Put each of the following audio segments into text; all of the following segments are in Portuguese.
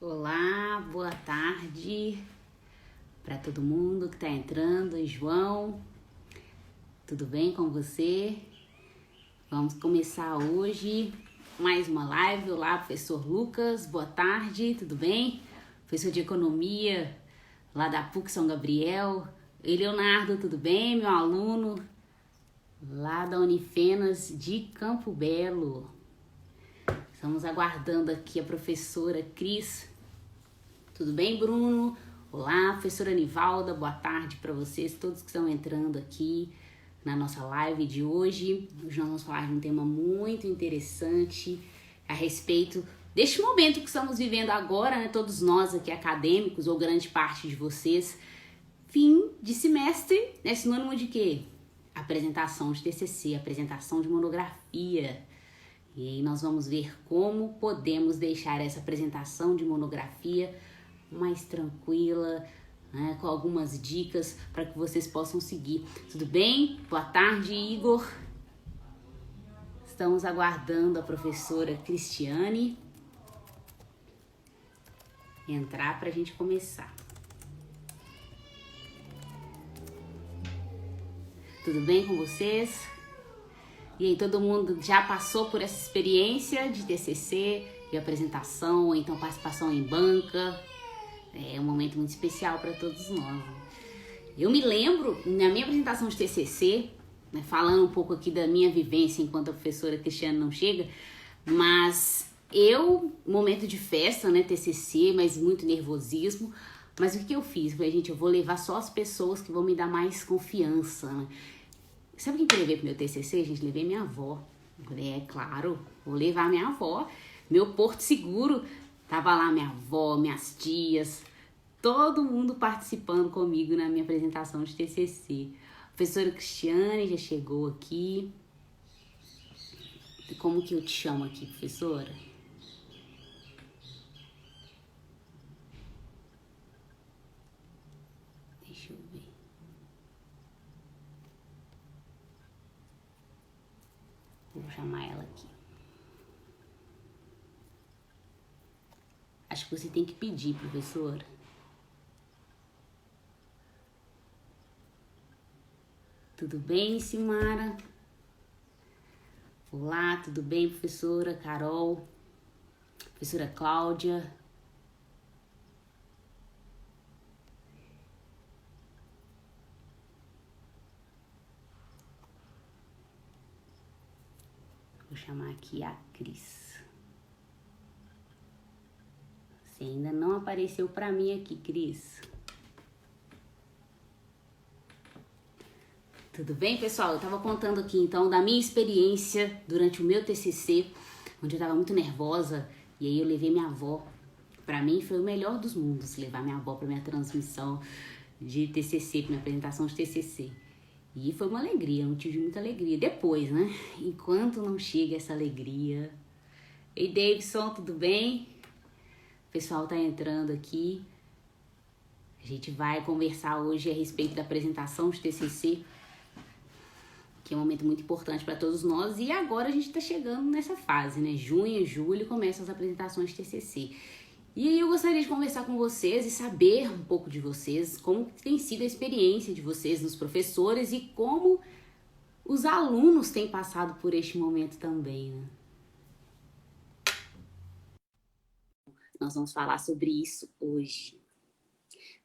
Olá, boa tarde para todo mundo que está entrando. João, tudo bem com você? Vamos começar hoje mais uma live. Olá, professor Lucas, boa tarde, tudo bem? Professor de Economia lá da PUC São Gabriel. E Leonardo, tudo bem? Meu aluno lá da Unifenas de Campo Belo. Estamos aguardando aqui a professora Cris. Tudo bem, Bruno? Olá, professora Anivalda, boa tarde para vocês, todos que estão entrando aqui na nossa live de hoje. Hoje nós vamos falar de um tema muito interessante a respeito deste momento que estamos vivendo agora, né? Todos nós aqui acadêmicos, ou grande parte de vocês. Fim de semestre, é sinônimo de quê? Apresentação de TCC, apresentação de monografia. E aí nós vamos ver como podemos deixar essa apresentação de monografia mais tranquila, né, com algumas dicas para que vocês possam seguir. Tudo bem? Boa tarde, Igor. Estamos aguardando a professora Cristiane entrar para a gente começar. Tudo bem com vocês? E aí, todo mundo já passou por essa experiência de TCC, de apresentação, ou então participação em banca? É um momento muito especial para todos nós. Eu me lembro, na minha apresentação de TCC, né, falando um pouco aqui da minha vivência enquanto a professora Cristiane não chega, mas momento de festa, né, TCC, mas muito nervosismo. Mas o que eu fiz? Falei, gente, eu vou levar só as pessoas que vão me dar mais confiança, né? Sabe quem que eu levei pro meu TCC, gente? Levei minha avó. Eu falei, é claro, vou levar minha avó. Meu porto seguro, tava lá minha avó, minhas tias, todo mundo participando comigo na minha apresentação de TCC. A professora Cristiane já chegou aqui. Como que eu te chamo aqui, professora? Deixa eu ver. Vou chamar ela aqui. Acho que você tem que pedir, professora. Tudo bem, Simara? Olá, tudo bem, professora Carol? Professora Cláudia? Vou chamar aqui a Cris. Você ainda não apareceu para mim aqui, Cris. Tudo bem, pessoal? Eu tava contando aqui, então, da minha experiência durante o meu TCC, onde eu tava muito nervosa, e aí eu levei minha avó. Para mim foi o melhor dos mundos, levar minha avó para minha transmissão de TCC, para minha apresentação de TCC. E foi uma alegria, eu tive muita alegria. Depois, né? Enquanto não chega essa alegria... Ei, Davidson, tudo bem? O pessoal tá entrando aqui. A gente vai conversar hoje a respeito da apresentação de TCC, que é um momento muito importante para todos nós. E agora a gente tá chegando nessa fase, né? Junho e julho começam as apresentações de TCC. E aí eu gostaria de conversar com vocês e saber um pouco de vocês, como tem sido a experiência de vocês nos professores e como os alunos têm passado por este momento também, né? Nós vamos falar sobre isso hoje.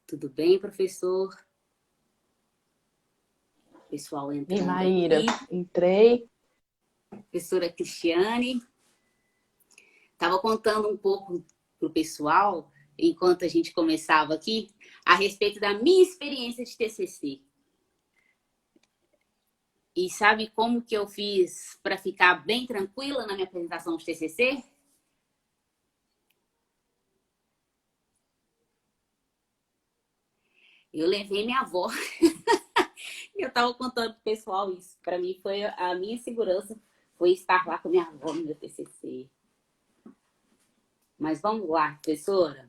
Tudo bem, professor? Pessoal entrando. E Maíra, aqui. entrei. Professora Cristiane. Estava contando um pouco para o pessoal, enquanto a gente começava aqui, a respeito da minha experiência de TCC. E sabe como que eu fiz para ficar bem tranquila na minha apresentação de TCC? Eu levei minha avó. Eu estava contando pro pessoal isso. Para mim foi a minha segurança, foi estar lá com minha avó no meu TCC. Mas vamos lá, professora.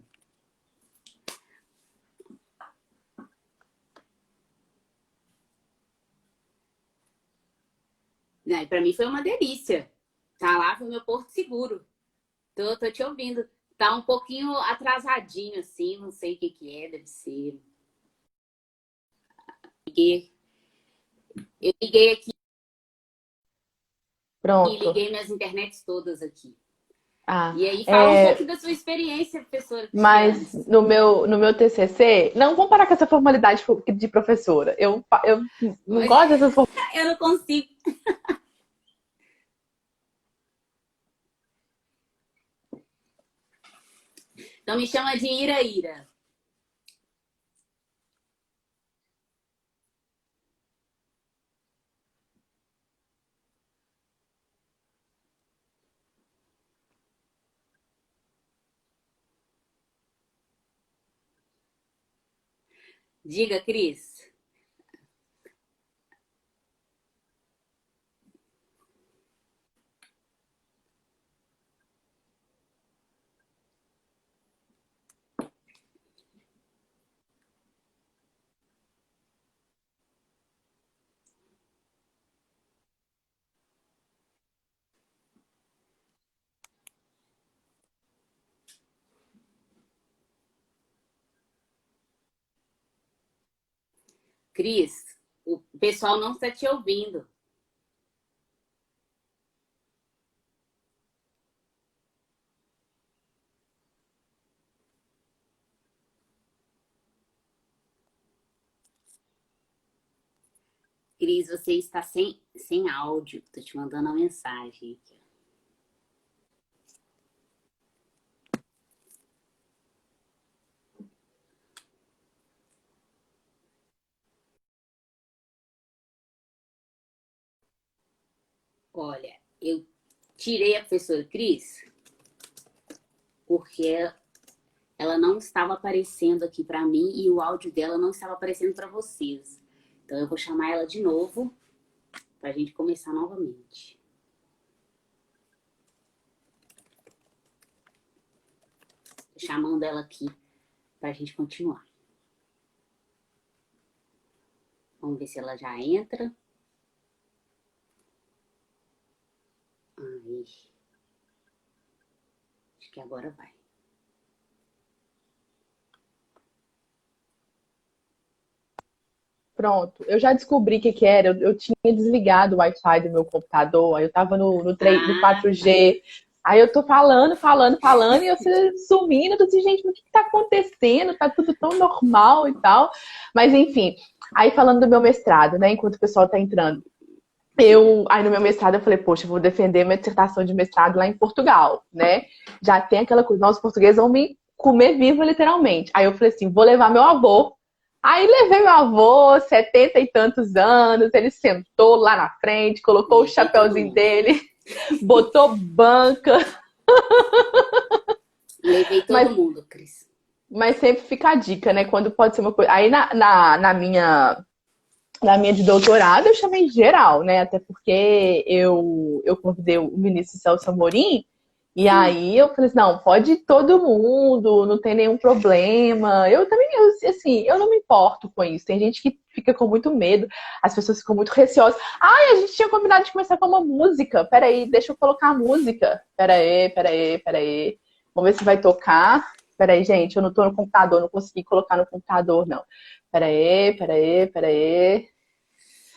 Para mim foi uma delícia. Tá lá, foi meu porto seguro. Tô te ouvindo. Tá um pouquinho atrasadinho, assim, não sei o que que é, deve ser. Eu liguei aqui e Pronto. liguei minhas internets todas aqui. Ah, E aí, fala um pouquinho é, da sua experiência, professora Cristiane. mas no meu TCC, não vamos parar com essa formalidade de professora. Eu não gosto dessas Eu não consigo. Então me chama de Ira Ira. Diga, Cris. Cris, o pessoal não está te ouvindo. Cris, você está sem áudio. Estou te mandando uma mensagem aqui. Olha, eu tirei a professora Cris porque ela não estava aparecendo aqui para mim e o áudio dela não estava aparecendo para vocês. Então eu vou chamar ela de novo para a gente começar novamente. Tô chamando ela aqui para a gente continuar. Vamos ver se ela já entra. Aí. Acho que agora vai. Pronto, eu já descobri o que que era. Eu tinha desligado o Wi-Fi do meu computador, aí eu tava no Ah, tá. 4G. Aí eu tô falando, e você sumindo, eu tô assim, gente, mas o que que tá acontecendo? Tá tudo tão normal e tal. Mas enfim, aí falando do meu mestrado, né, enquanto o pessoal tá entrando. Diga. Aí no meu mestrado eu falei, poxa, eu vou defender minha dissertação de mestrado lá em Portugal, né? Já tem aquela coisa, nós portugueses vão me comer viva, literalmente. Aí eu falei assim, vou levar meu avô. Aí levei meu avô, 70 e tantos anos, ele sentou lá na frente, colocou o Levei todo chapéuzinho mundo. dele, botou banca, Levei todo mas, mundo, Cris. mas sempre fica a dica, né? Quando pode ser uma coisa. Aí na minha de doutorado, eu chamei geral, né? Até porque eu convidei o ministro Celso Amorim, e Sim. aí eu falei assim, não, pode ir todo mundo, não tem nenhum problema. Eu também, assim, eu não me importo com isso. Tem gente que fica com muito medo, as pessoas ficam muito receosas. Ai, a gente tinha combinado de começar com uma música. Peraí, deixa eu colocar a música. Peraí. Vamos ver se vai tocar. Peraí, gente, eu não tô no computador, não consegui colocar no computador, não. Peraí.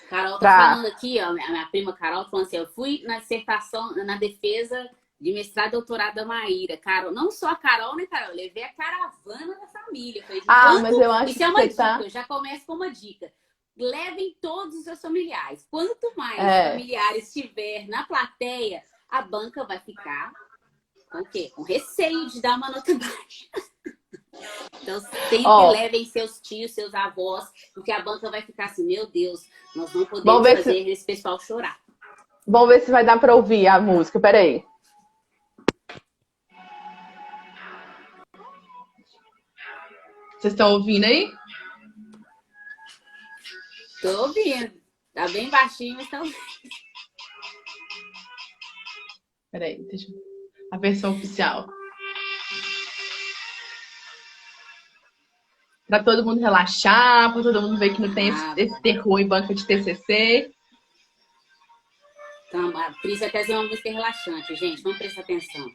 Carol tá Pra... falando aqui, ó, a minha prima Carol falando assim, eu fui na dissertação, na defesa de mestrado e doutorado da Maíra. Carol, não só a Carol, né, Carol? Eu levei a caravana da família. Eu falei, Ah, mas enquanto. eu acho Isso é que uma você dica, tá. eu já começo com uma dica. Levem todos os seus familiares. Quanto mais É. familiares tiver na plateia, a banca vai ficar com o quê? Com receio de dar uma nota baixa. Então, sempre Ó, levem seus tios, seus avós, porque a banca vai ficar assim, meu Deus, nós não vamos podemos ver se, fazer esse pessoal chorar. vamos ver se vai dar pra ouvir a música. Peraí. Vocês estão ouvindo aí? Tô ouvindo. Tá bem baixinho, mas tá ouvindo. Peraí, a versão oficial. Pra todo mundo relaxar, pra todo mundo ver que não tem esse, Ah, esse bom. terror em banca de TCC. Então, a Pris vai trazer uma música relaxante, gente. Vamos prestar atenção.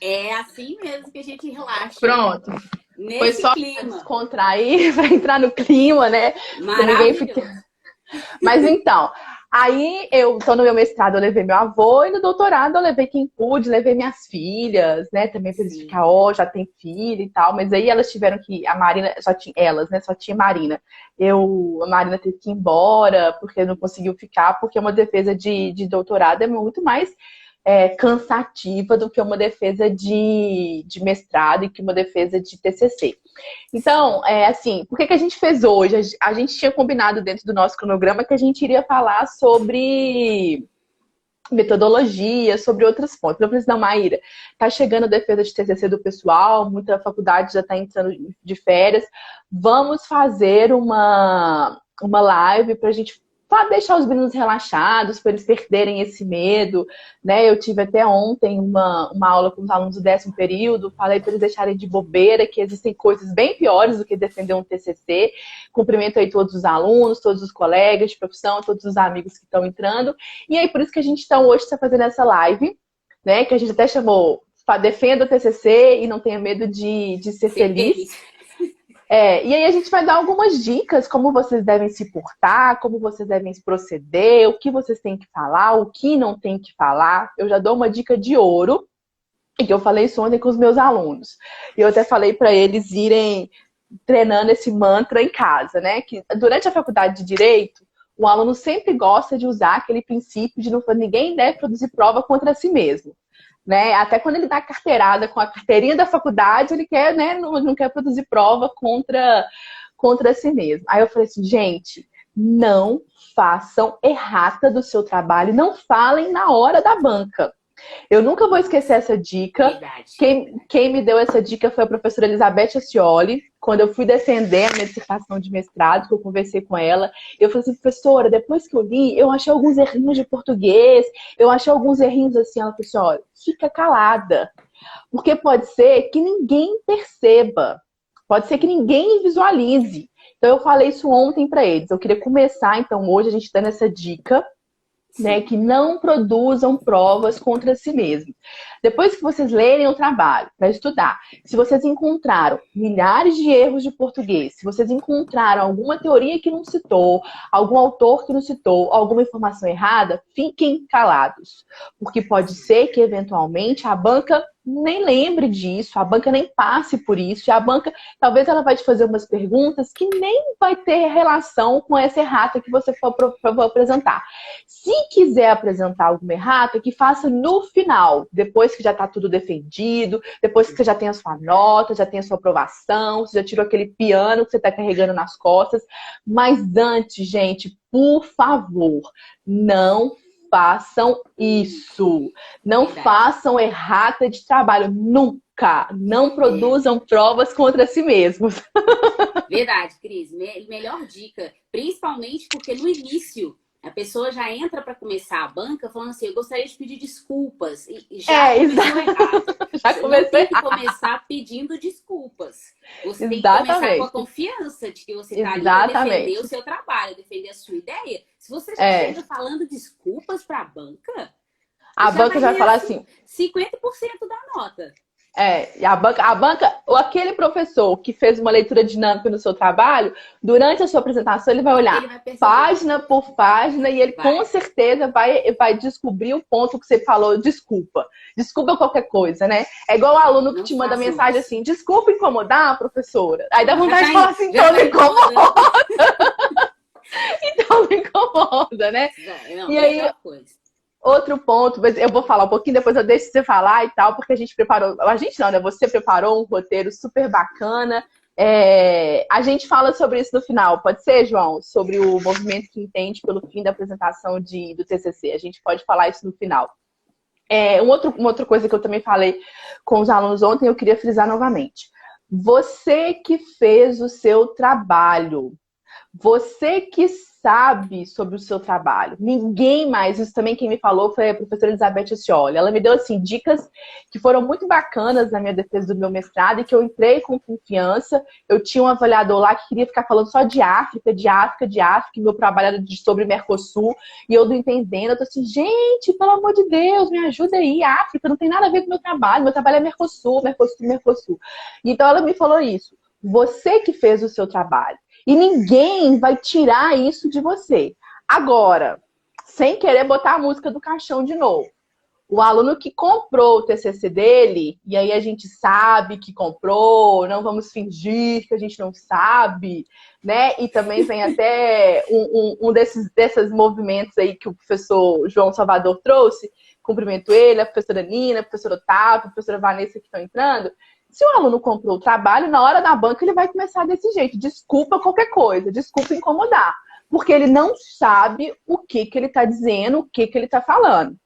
É assim mesmo que a gente relaxa. Pronto. Foi Nesse só pra clima descontrair, pra entrar no clima, né? Pra ninguém ficar. maravilhoso. Mas então, aí eu tô no meu mestrado, eu levei meu avô, e no doutorado eu levei quem pude, levei minhas filhas, né? Também pra eles Sim. ficar, ó, já tem filho e tal. Mas aí elas tiveram que. A Marina, só tinha elas, né? Só tinha Marina. A Marina teve que ir embora, porque não conseguiu ficar, porque uma defesa de doutorado é muito mais cansativa do que uma defesa de mestrado e que uma defesa de TCC. Então, assim, por que a gente fez hoje? A gente tinha combinado dentro do nosso cronograma que a gente iria falar sobre metodologia, sobre outros pontos. Eu falei assim, não, Maíra, tá chegando a defesa de TCC do pessoal, muita faculdade já está entrando de férias, vamos fazer uma live para a gente deixar os meninos relaxados, para eles perderem esse medo, né? Eu tive até ontem uma aula com os alunos do 10º período, falei para eles deixarem de bobeira, que existem coisas bem piores do que defender um TCC. Cumprimento aí todos os alunos, todos os colegas de profissão, todos os amigos que estão entrando. E aí, por isso que a gente então, hoje está fazendo essa live, né? Que a gente até chamou Defenda o TCC e não tenha medo de ser feliz. E aí a gente vai dar algumas dicas, como vocês devem se portar, como vocês devem se proceder, o que vocês têm que falar, o que não tem que falar. Eu já dou uma dica de ouro, e que eu falei isso ontem com os meus alunos. E eu até falei para eles irem treinando esse mantra em casa, né? Que durante a faculdade de Direito, o aluno sempre gosta de usar aquele princípio de ninguém deve produzir prova contra si mesmo. Né? Até quando ele dá carteirada com a carteirinha da faculdade, ele quer, né, não quer produzir prova contra si mesmo. Aí eu falei assim, gente, não façam errata do seu trabalho, não falem na hora da banca. Eu nunca vou esquecer essa dica. Verdade. Quem me deu essa dica foi a professora Elizabeth Ascioli. Quando eu fui defender a minha dissertação de mestrado, que eu conversei com ela, eu falei assim, professora, depois que eu li, eu achei alguns errinhos de português, eu achei alguns errinhos assim. Ela falou assim, olha, fica calada. Porque pode ser que ninguém perceba. Pode ser que ninguém visualize. Então eu falei isso ontem para eles. Eu queria começar, então, hoje a gente dando essa dica, né, que não produzam provas contra si mesmos. Depois que vocês lerem o trabalho para estudar, se vocês encontraram milhares de erros de português, se vocês encontraram alguma teoria que não citou, algum autor que não citou, alguma informação errada, fiquem calados. Porque pode ser que, eventualmente, a banca nem lembre disso, a banca nem passe por isso, e a banca, talvez ela vai te fazer umas perguntas que nem vai ter relação com essa errata que você for apresentar. Se quiser apresentar alguma errata, que faça no final, depois que já está tudo defendido, depois que você já tem a sua nota, já tem a sua aprovação, você já tirou aquele piano que você está carregando nas costas. Mas antes, gente, por favor, não façam isso. Não façam errata de trabalho. Nunca. Não produzam provas contra si mesmos. Verdade, Cris. Melhor dica. Principalmente porque no início a pessoa já entra para começar a banca falando assim, eu gostaria de pedir desculpas. E já começou errado. Já Você tem que começar pedindo desculpas. Você tem que começar com a confiança de que você está ali para defender o seu trabalho, defender a sua ideia. Se você já chega falando desculpas para a banca, a banca já vai falar assim, 50% da nota. E a banca, ou aquele professor que fez uma leitura dinâmica no seu trabalho, durante a sua apresentação, ele vai olhar página por página e ele com certeza vai descobrir o ponto que você falou, desculpa qualquer coisa, né? É igual o aluno que te manda mensagem assim, desculpa incomodar, professora. Aí dá vontade de falar assim, então não incomoda. Então não incomoda, né? E aí, outro ponto, mas eu vou falar um pouquinho, depois eu deixo você falar e tal, porque a gente preparou, a gente não, né? Você preparou um roteiro super bacana. A gente fala sobre isso no final, pode ser, João? Sobre o movimento que entende pelo fim da apresentação do TCC. A gente pode falar isso no final. Uma outra coisa que eu também falei com os alunos ontem, eu queria frisar novamente. Você que fez o seu trabalho, Você que sabe sobre o seu trabalho. Ninguém mais. Isso também quem me falou foi a professora Elizabeth Ascioli. Ela me deu, assim, dicas que foram muito bacanas na minha defesa do meu mestrado e que eu entrei com confiança. Eu tinha um avaliador lá que queria ficar falando só de África, de África, de África, e meu trabalho era sobre Mercosul, e eu não entendendo. Eu tô assim, gente, pelo amor de Deus, me ajuda aí, África não tem nada a ver com o meu trabalho é Mercosul, Mercosul, Mercosul. Então ela me falou isso. Você que fez o seu trabalho. E ninguém vai tirar isso de você. Agora, sem querer botar a música do caixão de novo. O aluno que comprou o TCC dele, e aí a gente sabe que comprou, não vamos fingir que a gente não sabe, né? E também vem até desses movimentos aí que o professor João Salvador trouxe. Cumprimento ele, a professora Nina, a professora Otávio, a professora Vanessa que estão entrando. Se o aluno comprou o trabalho, na hora da banca ele vai começar desse jeito. Desculpa qualquer coisa, desculpa incomodar. Porque ele não sabe o que ele está dizendo, o que ele está falando.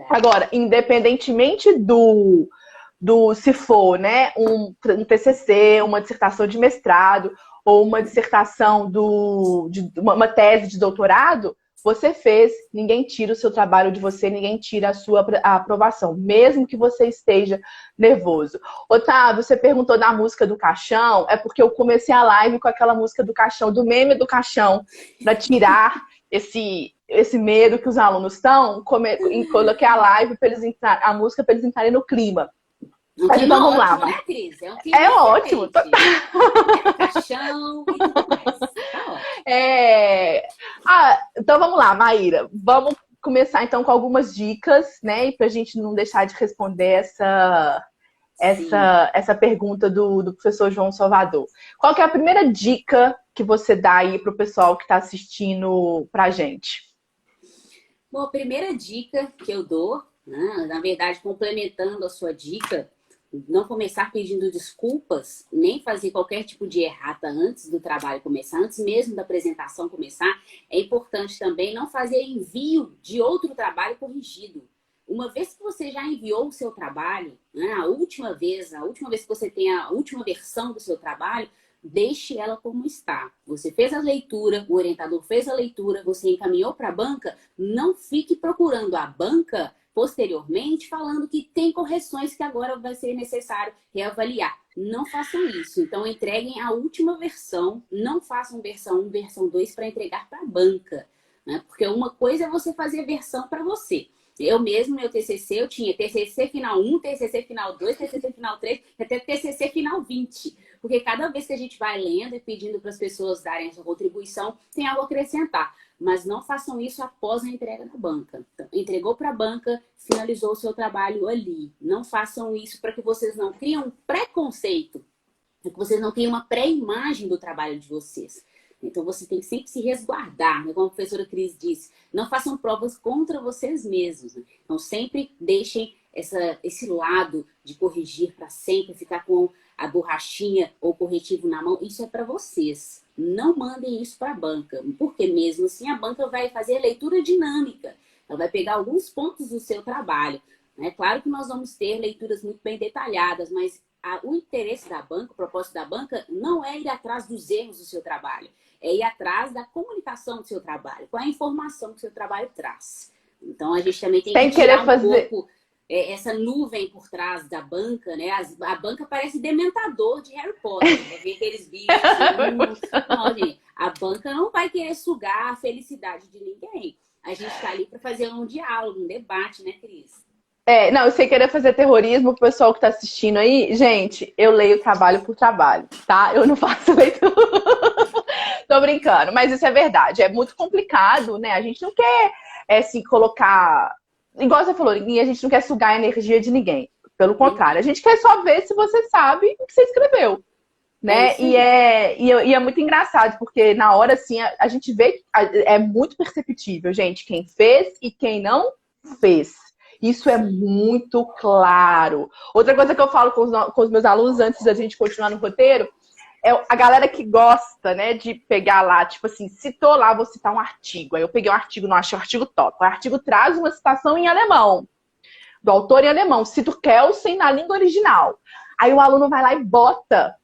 Agora, independentemente do se for, né, um TCC, uma dissertação de mestrado ou uma dissertação de uma tese de doutorado, você fez, ninguém tira o seu trabalho de você, ninguém tira a sua aprovação, mesmo que você esteja nervoso. Otávio, você perguntou da música do caixão, é porque eu comecei a live com aquela música do caixão, do meme do caixão, para tirar esse medo que os alunos estão, coloquei a live para eles entrarem, a música para eles entrarem no clima. Mas então vamos lá, né, Cris? É um clima ótimo. É caixão e tudo mais. Então vamos lá, Maíra. Vamos começar então com algumas dicas, né? E para a gente não deixar de responder essa pergunta do professor João Salvador. Qual que é a primeira dica que você dá aí para o pessoal que está assistindo para a gente? Bom, a primeira dica que eu dou, né, na verdade, complementando a sua dica, não começar pedindo desculpas, nem fazer qualquer tipo de errata antes do trabalho começar, antes mesmo da apresentação começar. É importante também não fazer envio de outro trabalho corrigido. Uma vez que você já enviou o seu trabalho, né, a última vez que você tem a última versão do seu trabalho, deixe ela como está. Você fez a leitura, o orientador fez a leitura, você encaminhou para a banca, não fique procurando a banca posteriormente falando que tem correções que agora vai ser necessário reavaliar. Não façam isso. Então, entreguem a última versão, não façam versão 1, versão 2 para entregar para a banca, né? Porque uma coisa é você fazer versão para você. Eu mesmo, meu TCC, eu tinha TCC final 1, TCC final 2, TCC final 3, até TCC final 20. Porque cada vez que a gente vai lendo e pedindo para as pessoas darem essa contribuição, tem algo a acrescentar. Mas não façam isso após a entrega da banca. Então, entregou para a banca, finalizou o seu trabalho ali. Não façam isso para que vocês não criem um preconceito, para que vocês não criem uma pré-imagem do trabalho de vocês. Então, você tem que sempre se resguardar, né? Como a professora Cris disse, não façam provas contra vocês mesmos. Né? Então, sempre deixem esse lado de corrigir para sempre, ficar com a borrachinha ou corretivo na mão. Isso é para vocês. Não mandem isso para a banca, porque mesmo assim a banca vai fazer leitura dinâmica. Ela vai pegar alguns pontos do seu trabalho. É claro que nós vamos ter leituras muito bem detalhadas, mas o interesse da banca, o propósito da banca, não é ir atrás dos erros do seu trabalho. É ir atrás da comunicação do seu trabalho, qual é a informação que o seu trabalho traz. Então, a gente também tem que tirar um pouco essa nuvem por trás da banca, né? A banca parece dementador de Harry Potter. Vai ver aqueles bichos. Não, gente, a banca não vai querer sugar a felicidade de ninguém. A gente está ali para fazer um diálogo, um debate, né, Cris? Não, sem querer fazer terrorismo, pro pessoal que tá assistindo aí, gente, eu leio trabalho por trabalho, tá? Eu não faço leitura. Tô brincando, mas isso é verdade. É muito complicado, né? A gente não quer se colocar... Igual você falou, a gente não quer sugar a energia de ninguém. Pelo contrário, a gente quer só ver se você sabe o que você escreveu. Né? E é muito engraçado, porque na hora, assim, a gente vê que é muito perceptível, gente, quem fez e quem não fez. Isso é muito claro. Outra coisa que eu falo com os meus alunos antes da gente continuar no roteiro é a galera que gosta, né, de pegar lá, tipo assim, citou lá, vou citar um artigo. Aí eu peguei um artigo, não achei o artigo top. O artigo traz uma citação em alemão, do autor em alemão, cito Kelsen na língua original. Aí o aluno vai lá e bota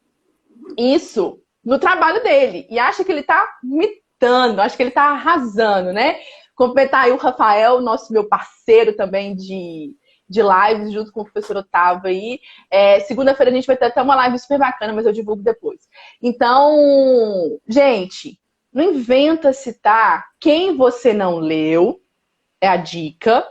isso no trabalho dele e acha que ele tá imitando, acha que ele tá arrasando, né? Completar aí o Rafael, meu parceiro também de lives, junto com o professor Otávio aí. Segunda-feira a gente vai ter até uma live super bacana, mas eu divulgo depois. Então, gente, não inventa citar quem você não leu, é a dica.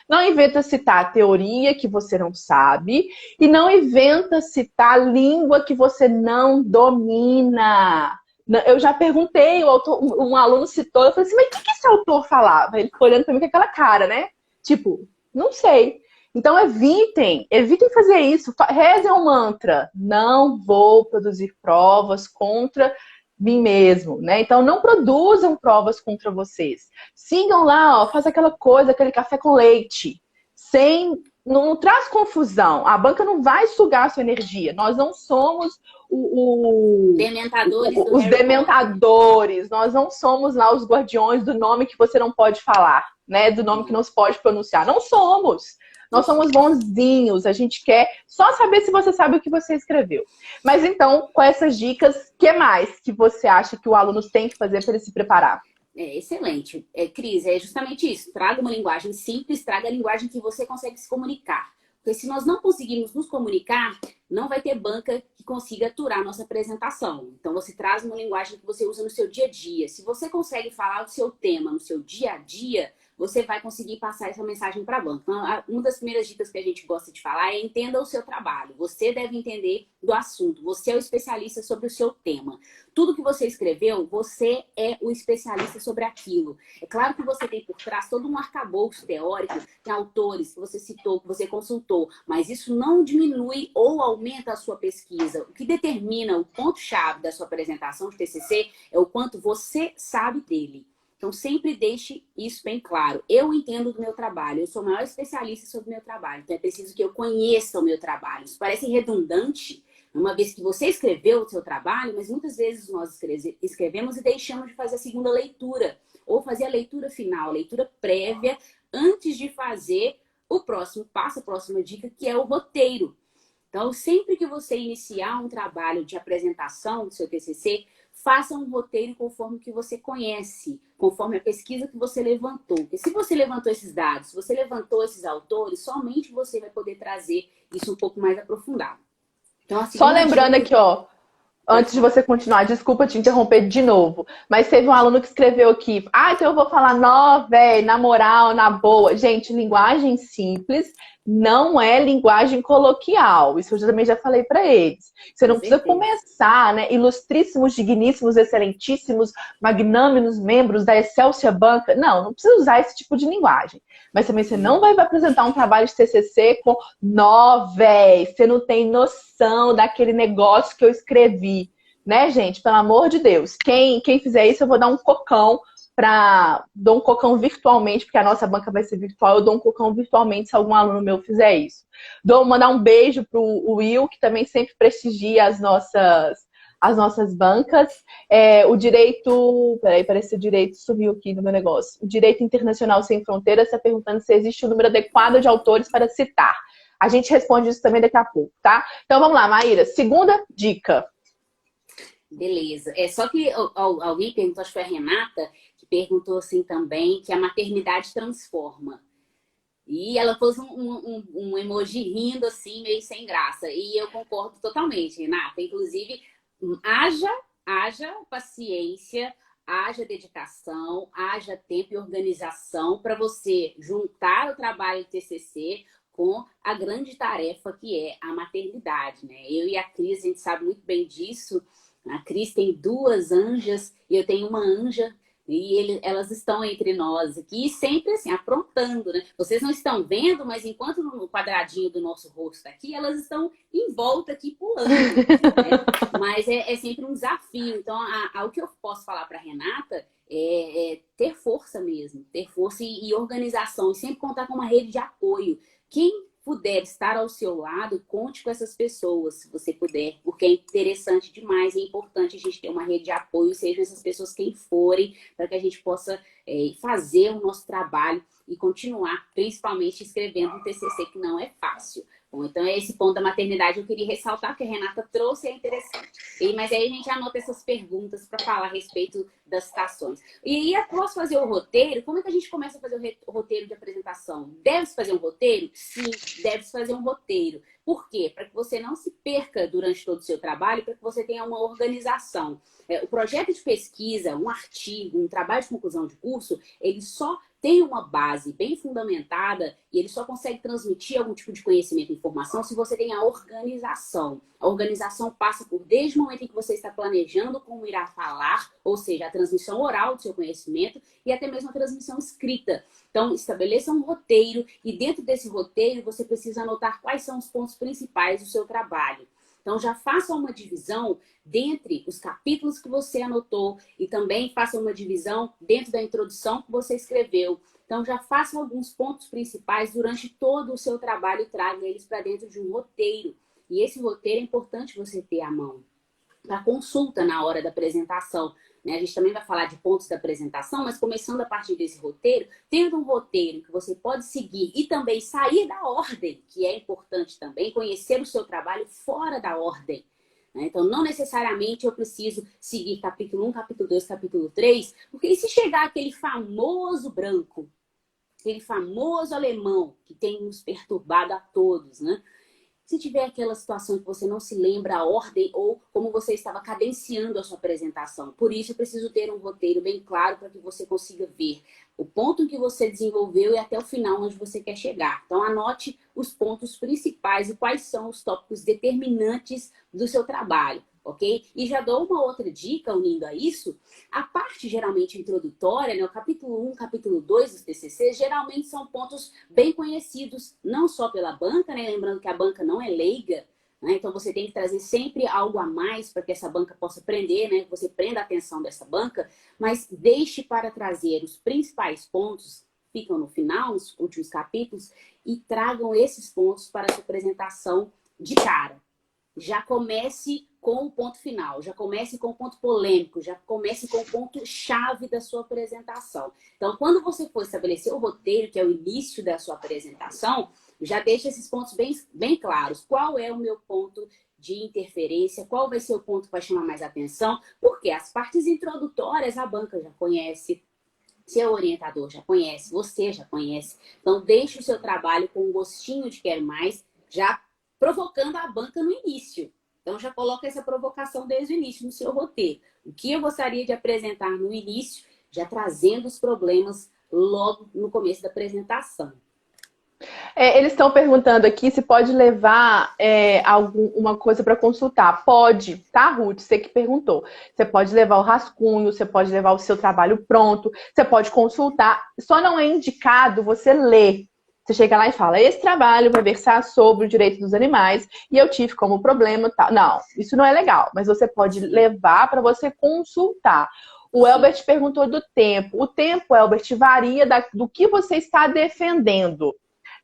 Não inventa citar teoria que você não sabe. E não inventa citar língua que você não domina. Eu já perguntei, um aluno citou, eu falei assim, mas o que esse autor falava? Ele ficou olhando pra mim com aquela cara, né? Tipo, não sei. Então evitem fazer isso. Rezem um mantra. Não vou produzir provas contra mim mesmo, né? Então não produzam provas contra vocês. Sigam lá, ó, faz aquela coisa, aquele café com leite. Não traz confusão. A banca não vai sugar a sua energia. Nós não somos os dementadores. Nós não somos lá os guardiões do nome que você não pode falar, né? Do nome que não se pode pronunciar. Não somos. Nós somos bonzinhos, a gente quer só saber se você sabe o que você escreveu. Mas então, com essas dicas, o que mais que você acha que o aluno tem que fazer para ele se preparar? Excelente. Cris, é justamente isso. Traga uma linguagem simples, traga a linguagem que você consegue se comunicar. Porque se nós não conseguirmos nos comunicar, não vai ter banca que consiga aturar a nossa apresentação. Então, você traz uma linguagem que você usa no seu dia a dia. Se você consegue falar o seu tema no seu dia a dia, você vai conseguir passar essa mensagem para a banca. Então, uma das primeiras dicas que a gente gosta de falar é entenda o seu trabalho. Você deve entender do assunto. Você é o especialista sobre o seu tema. Tudo que você escreveu, você é o especialista sobre aquilo. É claro que você tem por trás todo um arcabouço teórico, tem autores que você citou, que você consultou, mas isso não diminui ou aumenta a sua pesquisa. O que determina o ponto-chave da sua apresentação de TCC é o quanto você sabe dele. Então, sempre deixe isso bem claro. Eu entendo do meu trabalho, eu sou o maior especialista sobre o meu trabalho, então é preciso que eu conheça o meu trabalho. Isso parece redundante, uma vez que você escreveu o seu trabalho, mas muitas vezes nós escrevemos e deixamos de fazer a segunda leitura, ou fazer a leitura final, a leitura prévia, antes de fazer o próximo passo, a próxima dica, que é o roteiro. Então, sempre que você iniciar um trabalho de apresentação do seu TCC, faça um roteiro conforme o que você conhece, conforme a pesquisa que você levantou. Porque se você levantou esses dados, se você levantou esses autores, somente você vai poder trazer isso um pouco mais aprofundado. Então, só lembrando aqui, ó, antes de você continuar, desculpa te interromper de novo, mas teve um aluno que escreveu aqui, então eu vou falar, véi, na moral, na boa. Gente, linguagem simples não é linguagem coloquial. Isso eu também já falei para eles. Você não precisa começar, né? Ilustríssimos, digníssimos, excelentíssimos, magnâminos membros da Excelsior Banca. Não precisa usar esse tipo de linguagem. Mas também você não vai apresentar um trabalho de TCC com véi, você não tem noção daquele negócio que eu escrevi. Né, gente? Pelo amor de Deus. Quem fizer isso, eu vou dar um cocão dou um cocão virtualmente, porque a nossa banca vai ser virtual, eu dou um cocão virtualmente se algum aluno meu fizer isso. Mandar um beijo pro Will, que também sempre prestigia as nossas bancas. O direito... Peraí, parece que o direito sumiu aqui no meu negócio. O Direito Internacional Sem Fronteiras está perguntando se existe um número adequado de autores para citar. A gente responde isso também daqui a pouco, tá? Então vamos lá, Maíra. Segunda dica. Beleza. Só que alguém perguntou, acho que foi a Renata, que perguntou assim também, que a maternidade transforma. E ela pôs um emoji rindo assim, meio sem graça. E eu concordo totalmente, Renata. Inclusive, haja paciência, haja dedicação, haja tempo e organização para você juntar o trabalho de TCC com a grande tarefa que é a maternidade, né? Eu e a Cris, a gente sabe muito bem disso. A Cris tem 2 anjas e eu tenho uma anja e elas estão entre nós aqui sempre assim, aprontando, né? Vocês não estão vendo, mas enquanto no quadradinho do nosso rosto aqui, elas estão em volta aqui pulando, né? Mas é sempre um desafio. Então, o que eu posso falar para Renata é ter força mesmo, ter força e organização e sempre contar com uma rede de apoio. Quem puder estar ao seu lado, conte com essas pessoas, se você puder, porque é interessante demais, é importante a gente ter uma rede de apoio, sejam essas pessoas quem forem, para que a gente possa fazer o nosso trabalho e continuar, principalmente, escrevendo um TCC que não é fácil. Bom, então, esse ponto da maternidade eu queria ressaltar, que a Renata trouxe, é interessante. Mas aí a gente anota essas perguntas para falar a respeito das citações. E após fazer o roteiro, como é que a gente começa a fazer o roteiro de apresentação? Deve-se fazer um roteiro? Sim, deve-se fazer um roteiro. Por quê? Para que você não se perca durante todo o seu trabalho, para que você tenha uma organização. O projeto de pesquisa, um artigo, um trabalho de conclusão de curso, ele só tem uma base bem fundamentada e ele só consegue transmitir algum tipo de conhecimento e informação se você tem a organização. A organização passa por desde o momento em que você está planejando como irá falar, ou seja, a transmissão oral do seu conhecimento e até mesmo a transmissão escrita. Então, estabeleça um roteiro e dentro desse roteiro você precisa anotar quais são os pontos principais do seu trabalho. Então, já faça uma divisão dentre os capítulos que você anotou e também faça uma divisão dentro da introdução que você escreveu. Então, já faça alguns pontos principais durante todo o seu trabalho e traga eles para dentro de um roteiro. E esse roteiro é importante você ter à mão para consulta na hora da apresentação. A gente também vai falar de pontos da apresentação, mas começando a partir desse roteiro, tendo um roteiro que você pode seguir e também sair da ordem, que é importante também, conhecer o seu trabalho fora da ordem. Então, não necessariamente eu preciso seguir capítulo 1, capítulo 2, capítulo 3, porque e se chegar aquele famoso branco, aquele famoso alemão que tem nos perturbado a todos, né? Se tiver aquela situação que você não se lembra a ordem ou como você estava cadenciando a sua apresentação. Por isso, eu preciso ter um roteiro bem claro para que você consiga ver o ponto em que você desenvolveu e até o final onde você quer chegar. Então, anote os pontos principais e quais são os tópicos determinantes do seu trabalho. Ok? E já dou uma outra dica unindo a isso. A parte geralmente introdutória, né, o capítulo 1, capítulo 2 dos TCC, geralmente são pontos bem conhecidos, não só pela banca, né? Lembrando que a banca não é leiga, né? Então você tem que trazer sempre algo a mais para que essa banca possa prender, né? Que você prenda a atenção dessa banca, mas deixe para trazer os principais pontos, ficam no final, nos últimos capítulos, e tragam esses pontos para a sua apresentação de cara. Já comece com o ponto final, já comece com o ponto polêmico, já comece com o ponto chave da sua apresentação. Então, quando você for estabelecer o roteiro, que é o início da sua apresentação, já deixe esses pontos bem claros. Qual é o meu ponto de interferência? Qual vai ser o ponto que vai chamar mais atenção? Porque as partes introdutórias a banca já conhece, seu orientador já conhece, você já conhece. Então, deixe o seu trabalho com um gostinho de quero mais, já provocando a banca no início. Então, já coloca essa provocação desde o início no seu roteiro. O que eu gostaria de apresentar no início, já trazendo os problemas logo no começo da apresentação. Eles estão perguntando aqui se pode levar alguma coisa para consultar. Pode, tá, Ruth? Você que perguntou. Você pode levar o rascunho, você pode levar o seu trabalho pronto, você pode consultar. Só não é indicado você ler. Você chega lá e fala, esse trabalho vai versar sobre o direito dos animais e eu tive como problema tal. Não, isso não é legal, mas você pode levar para você consultar. O Elbert perguntou do tempo. O tempo, Elbert, varia do que você está defendendo.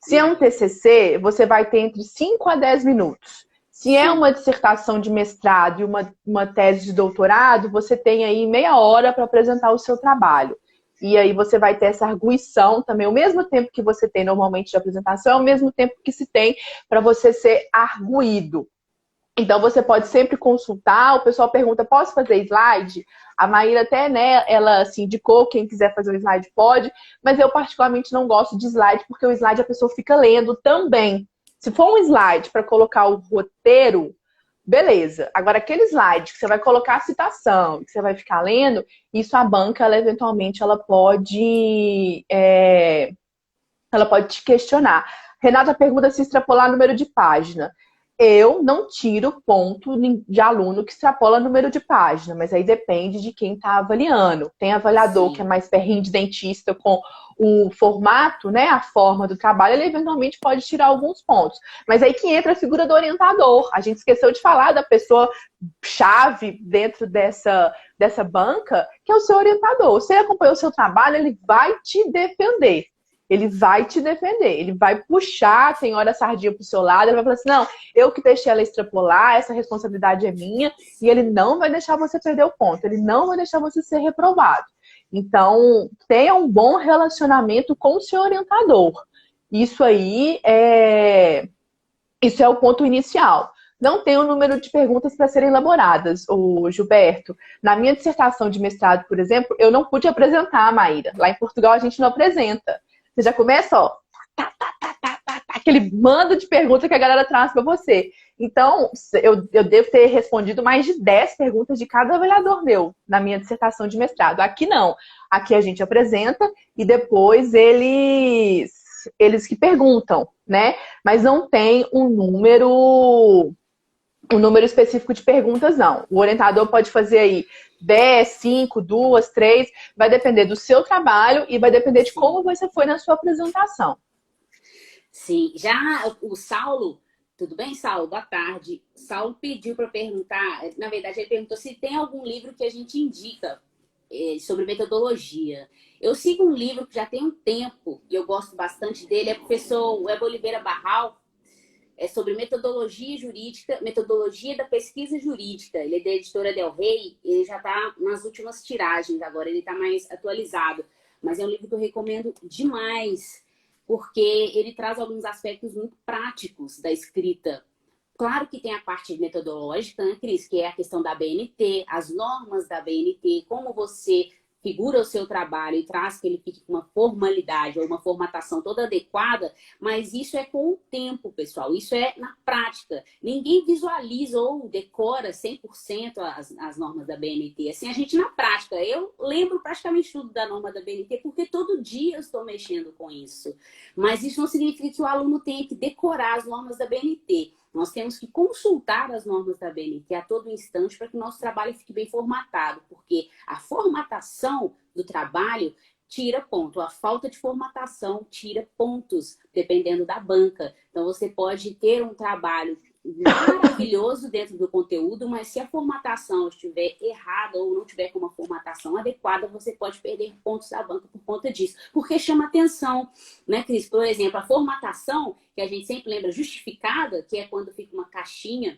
Se é um TCC, você vai ter entre 5 a 10 minutos. Se é uma dissertação de mestrado e uma tese de doutorado, você tem aí meia hora para apresentar o seu trabalho. E aí você vai ter essa arguição também. O mesmo tempo que você tem normalmente de apresentação é o mesmo tempo que se tem para você ser arguído. Então você pode sempre consultar. O pessoal pergunta, posso fazer slide? A Maíra até, né, ela assim, indicou, quem quiser fazer um slide pode. Mas eu particularmente não gosto de slide, porque o slide a pessoa fica lendo também. Se for um slide para colocar o roteiro, beleza. Agora, aquele slide que você vai colocar a citação, que você vai ficar lendo, isso a banca, ela eventualmente, ela pode te questionar. Renata pergunta se extrapolar número de página. Eu não tiro ponto de aluno que extrapola número de página, mas aí depende de quem está avaliando. Tem avaliador que é mais ferrinho de dentista com o formato, né, a forma do trabalho, ele eventualmente pode tirar alguns pontos. Mas aí que entra a figura do orientador. A gente esqueceu de falar da pessoa chave dentro dessa banca, que é o seu orientador. Se ele acompanhou o seu trabalho, ele vai te defender. Ele vai te defender, ele vai puxar, tem hora a sardinha pro seu lado, ele vai falar assim, não, eu que deixei ela extrapolar, essa responsabilidade é minha, e ele não vai deixar você perder o ponto, ele não vai deixar você ser reprovado. Então, tenha um bom relacionamento com o seu orientador. Isso aí isso é o ponto inicial. não tem o número de perguntas para serem elaboradas, o Gilberto. Na minha dissertação de mestrado, por exemplo, eu não pude apresentar a Maíra. Lá em Portugal a gente não apresenta. Você já começa, ó, aquele mando de perguntas que a galera traz para você. Então, eu devo ter respondido mais de 10 perguntas de cada avaliador meu na minha dissertação de mestrado. Aqui não. Aqui a gente apresenta e depois eles que perguntam, né? Mas não tem um número específico de perguntas, não. O orientador pode fazer aí 10, 5, 2, 3, vai depender do seu trabalho e vai depender de como você foi na sua apresentação. Sim, já o Saulo, tudo bem, Saulo? Boa tarde. Saulo pediu para perguntar, na verdade ele perguntou se tem algum livro que a gente indica sobre metodologia. Eu sigo um livro que já tem um tempo e eu gosto bastante dele, é o professor Web Oliveira Barral, é sobre metodologia jurídica, metodologia da pesquisa jurídica. Ele é da editora Del Rey, ele já está nas últimas tiragens agora, ele está mais atualizado. Mas é um livro que eu recomendo demais, porque ele traz alguns aspectos muito práticos da escrita. Claro que tem a parte metodológica, né, Cris? Que é a questão da BNT, as normas da BNT, como você figura o seu trabalho e traz que ele fique com uma formalidade ou uma formatação toda adequada, mas isso é com o tempo, pessoal. Isso é na prática. Ninguém visualiza ou decora 100% as normas da BNT. Assim, a gente na prática. Eu lembro praticamente tudo da norma da BNT porque todo dia eu estou mexendo com isso. Mas isso não significa que o aluno tenha que decorar as normas da BNT. Nós temos que consultar as normas da BNT a todo instante para que o nosso trabalho fique bem formatado, porque a formatação do trabalho tira ponto, a falta de formatação tira pontos, dependendo da banca. Então, você pode ter um trabalho maravilhoso dentro do conteúdo, mas se a formatação estiver errada ou não tiver com uma formatação adequada, você pode perder pontos da banca por conta disso. Porque chama atenção, né, Cris? Por exemplo, a formatação, que a gente sempre lembra justificada, que é quando fica uma caixinha,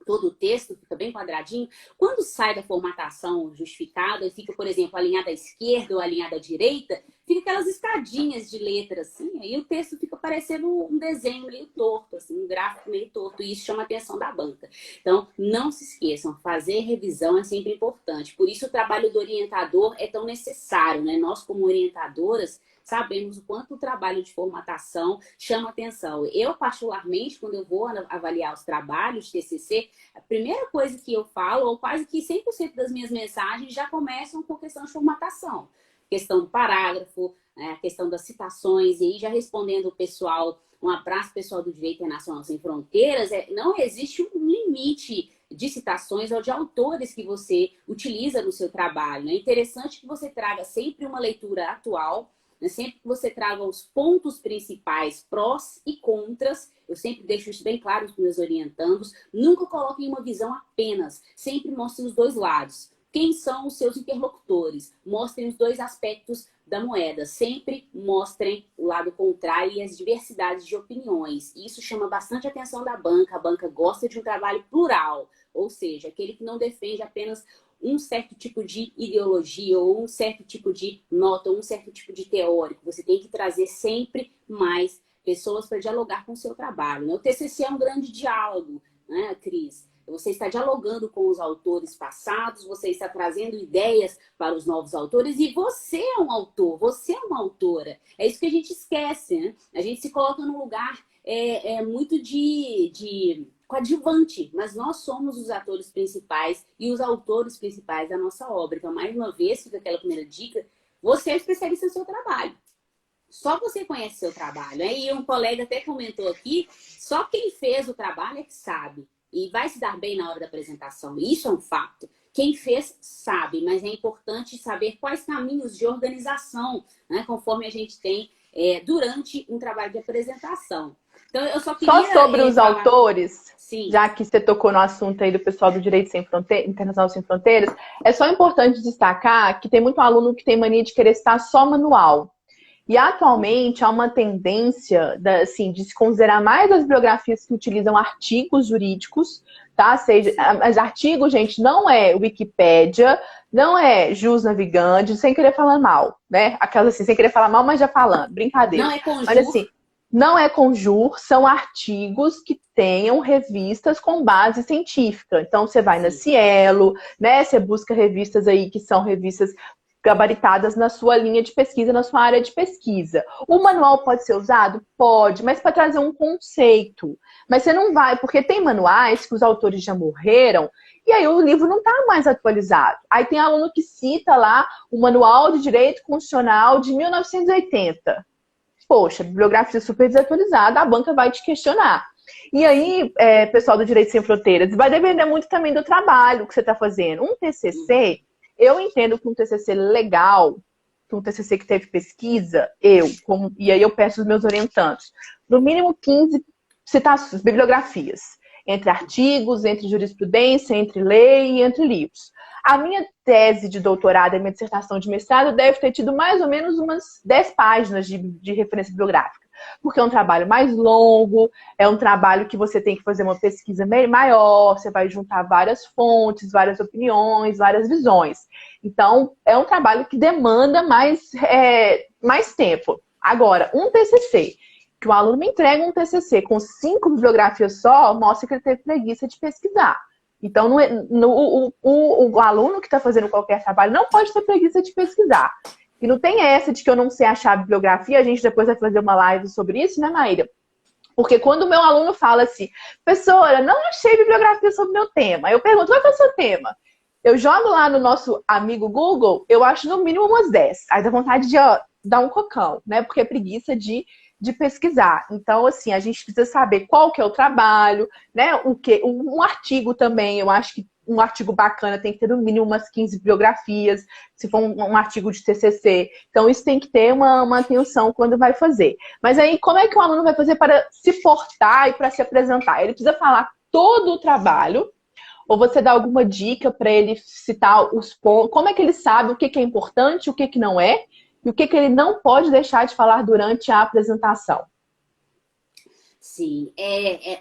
todo o texto fica bem quadradinho. Quando sai da formatação justificada e fica, por exemplo, alinhada à esquerda ou alinhada à direita, fica aquelas escadinhas de letras, assim, aí o texto fica parecendo um desenho meio torto, assim, um gráfico meio torto, e isso chama a atenção da banca. Então, não se esqueçam, fazer revisão é sempre importante. Por isso, o trabalho do orientador é tão necessário, né? Nós, como orientadoras, sabemos o quanto o trabalho de formatação chama atenção. Eu, particularmente, quando eu vou avaliar os trabalhos de TCC, a primeira coisa que eu falo, ou quase que 100% das minhas mensagens, já começam com questão de formatação. Questão do parágrafo, a questão das citações, e aí já respondendo o pessoal, um abraço pessoal do Direito Internacional Sem Fronteiras, não existe um limite de citações ou de autores que você utiliza no seu trabalho. É interessante que você traga sempre uma leitura atual, sempre que você traga os pontos principais, prós e contras, eu sempre deixo isso bem claro para os meus orientandos, nunca coloquem uma visão apenas, sempre mostrem os dois lados. Quem são os seus interlocutores? Mostrem os dois aspectos da moeda, sempre mostrem o lado contrário e as diversidades de opiniões. Isso chama bastante a atenção da banca, a banca gosta de um trabalho plural, ou seja, aquele que não defende apenas um certo tipo de ideologia ou um certo tipo de nota, ou um certo tipo de teórico. Você tem que trazer sempre mais pessoas para dialogar com o seu trabalho, né? O TCC é um grande diálogo, né, Cris? Você está dialogando com os autores passados, você está trazendo ideias para os novos autores e você é um autor, você é uma autora. É isso que a gente esquece, né? A gente se coloca num lugar muito de coadjuvante, mas nós somos os atores principais e os autores principais da nossa obra. Então, mais uma vez, fica aquela primeira dica, você é especialista no seu trabalho. Só você conhece seu trabalho, né? E um colega até comentou aqui, só quem fez o trabalho é que sabe. E vai se dar bem na hora da apresentação. Isso é um fato. Quem fez, sabe, mas é importante saber quais caminhos de organização, né, conforme a gente tem durante um trabalho de apresentação. Então, eu só queria... Só sobre os autores, sim, já que você tocou no assunto aí do pessoal do Direito Sem Fronteiras, Internacional Sem Fronteiras, é só importante destacar que tem muito aluno que tem mania de querer citar só manual. E atualmente há uma tendência assim, de se considerar mais as biografias que utilizam artigos jurídicos, tá? Mas artigo, gente, não é Wikipédia, não é Jus Navigante, sem querer falar mal, né? Aquelas assim, sem querer falar mal, mas já falando, brincadeira. não é conjunto. Mas assim, Não é conjur, são artigos que tenham revistas com base científica. Então, você vai na Sim. Cielo, né? Você busca revistas aí que são revistas gabaritadas na sua linha de pesquisa, na sua área de pesquisa. O manual pode ser usado? Pode, mas para trazer um conceito. Mas você não vai, porque tem manuais que os autores já morreram, e aí o livro não está mais atualizado. Aí tem aluno que cita lá o Manual de Direito Constitucional de 1980. Poxa, bibliografia super desatualizada, a banca vai te questionar. E aí, pessoal do Direito Sem Fronteiras, vai depender muito também do trabalho que você está fazendo. Um TCC, eu entendo que um TCC legal, que um TCC que teve pesquisa, e aí eu peço aos meus orientandos, no mínimo 15 citações, bibliografias, entre artigos, entre jurisprudência, entre lei e entre livros. A minha tese de doutorado e minha dissertação de mestrado deve ter tido mais ou menos umas 10 páginas de referência bibliográfica. Porque é um trabalho mais longo, é um trabalho que você tem que fazer uma pesquisa maior, você vai juntar várias fontes, várias opiniões, várias visões. Então, é um trabalho que demanda mais tempo. Agora, um TCC, que o aluno me entrega um TCC com 5 bibliografias só, mostra que ele teve preguiça de pesquisar. Então, o aluno que está fazendo qualquer trabalho não pode ter preguiça de pesquisar. E não tem essa de que eu não sei achar a bibliografia, a gente depois vai fazer uma live sobre isso, né, Maíra? Porque quando o meu aluno fala assim, professora, não achei bibliografia sobre o meu tema, eu pergunto, qual é o seu tema? Eu jogo lá no nosso amigo Google, eu acho no mínimo umas 10. Aí dá vontade de dar um cocão, né? Porque é preguiça de pesquisar. Então, assim, a gente precisa saber qual que é o trabalho, né? Um artigo também, eu acho que um artigo bacana tem que ter no mínimo umas 15 biografias, se for um artigo de TCC. Então, isso tem que ter uma atenção quando vai fazer. Mas aí, como é que o aluno vai fazer para se portar e para se apresentar? Ele precisa falar todo o trabalho, ou você dá alguma dica para ele citar os pontos? Como é que ele sabe o que é importante, o que não é? E o que ele não pode deixar de falar durante a apresentação? Sim,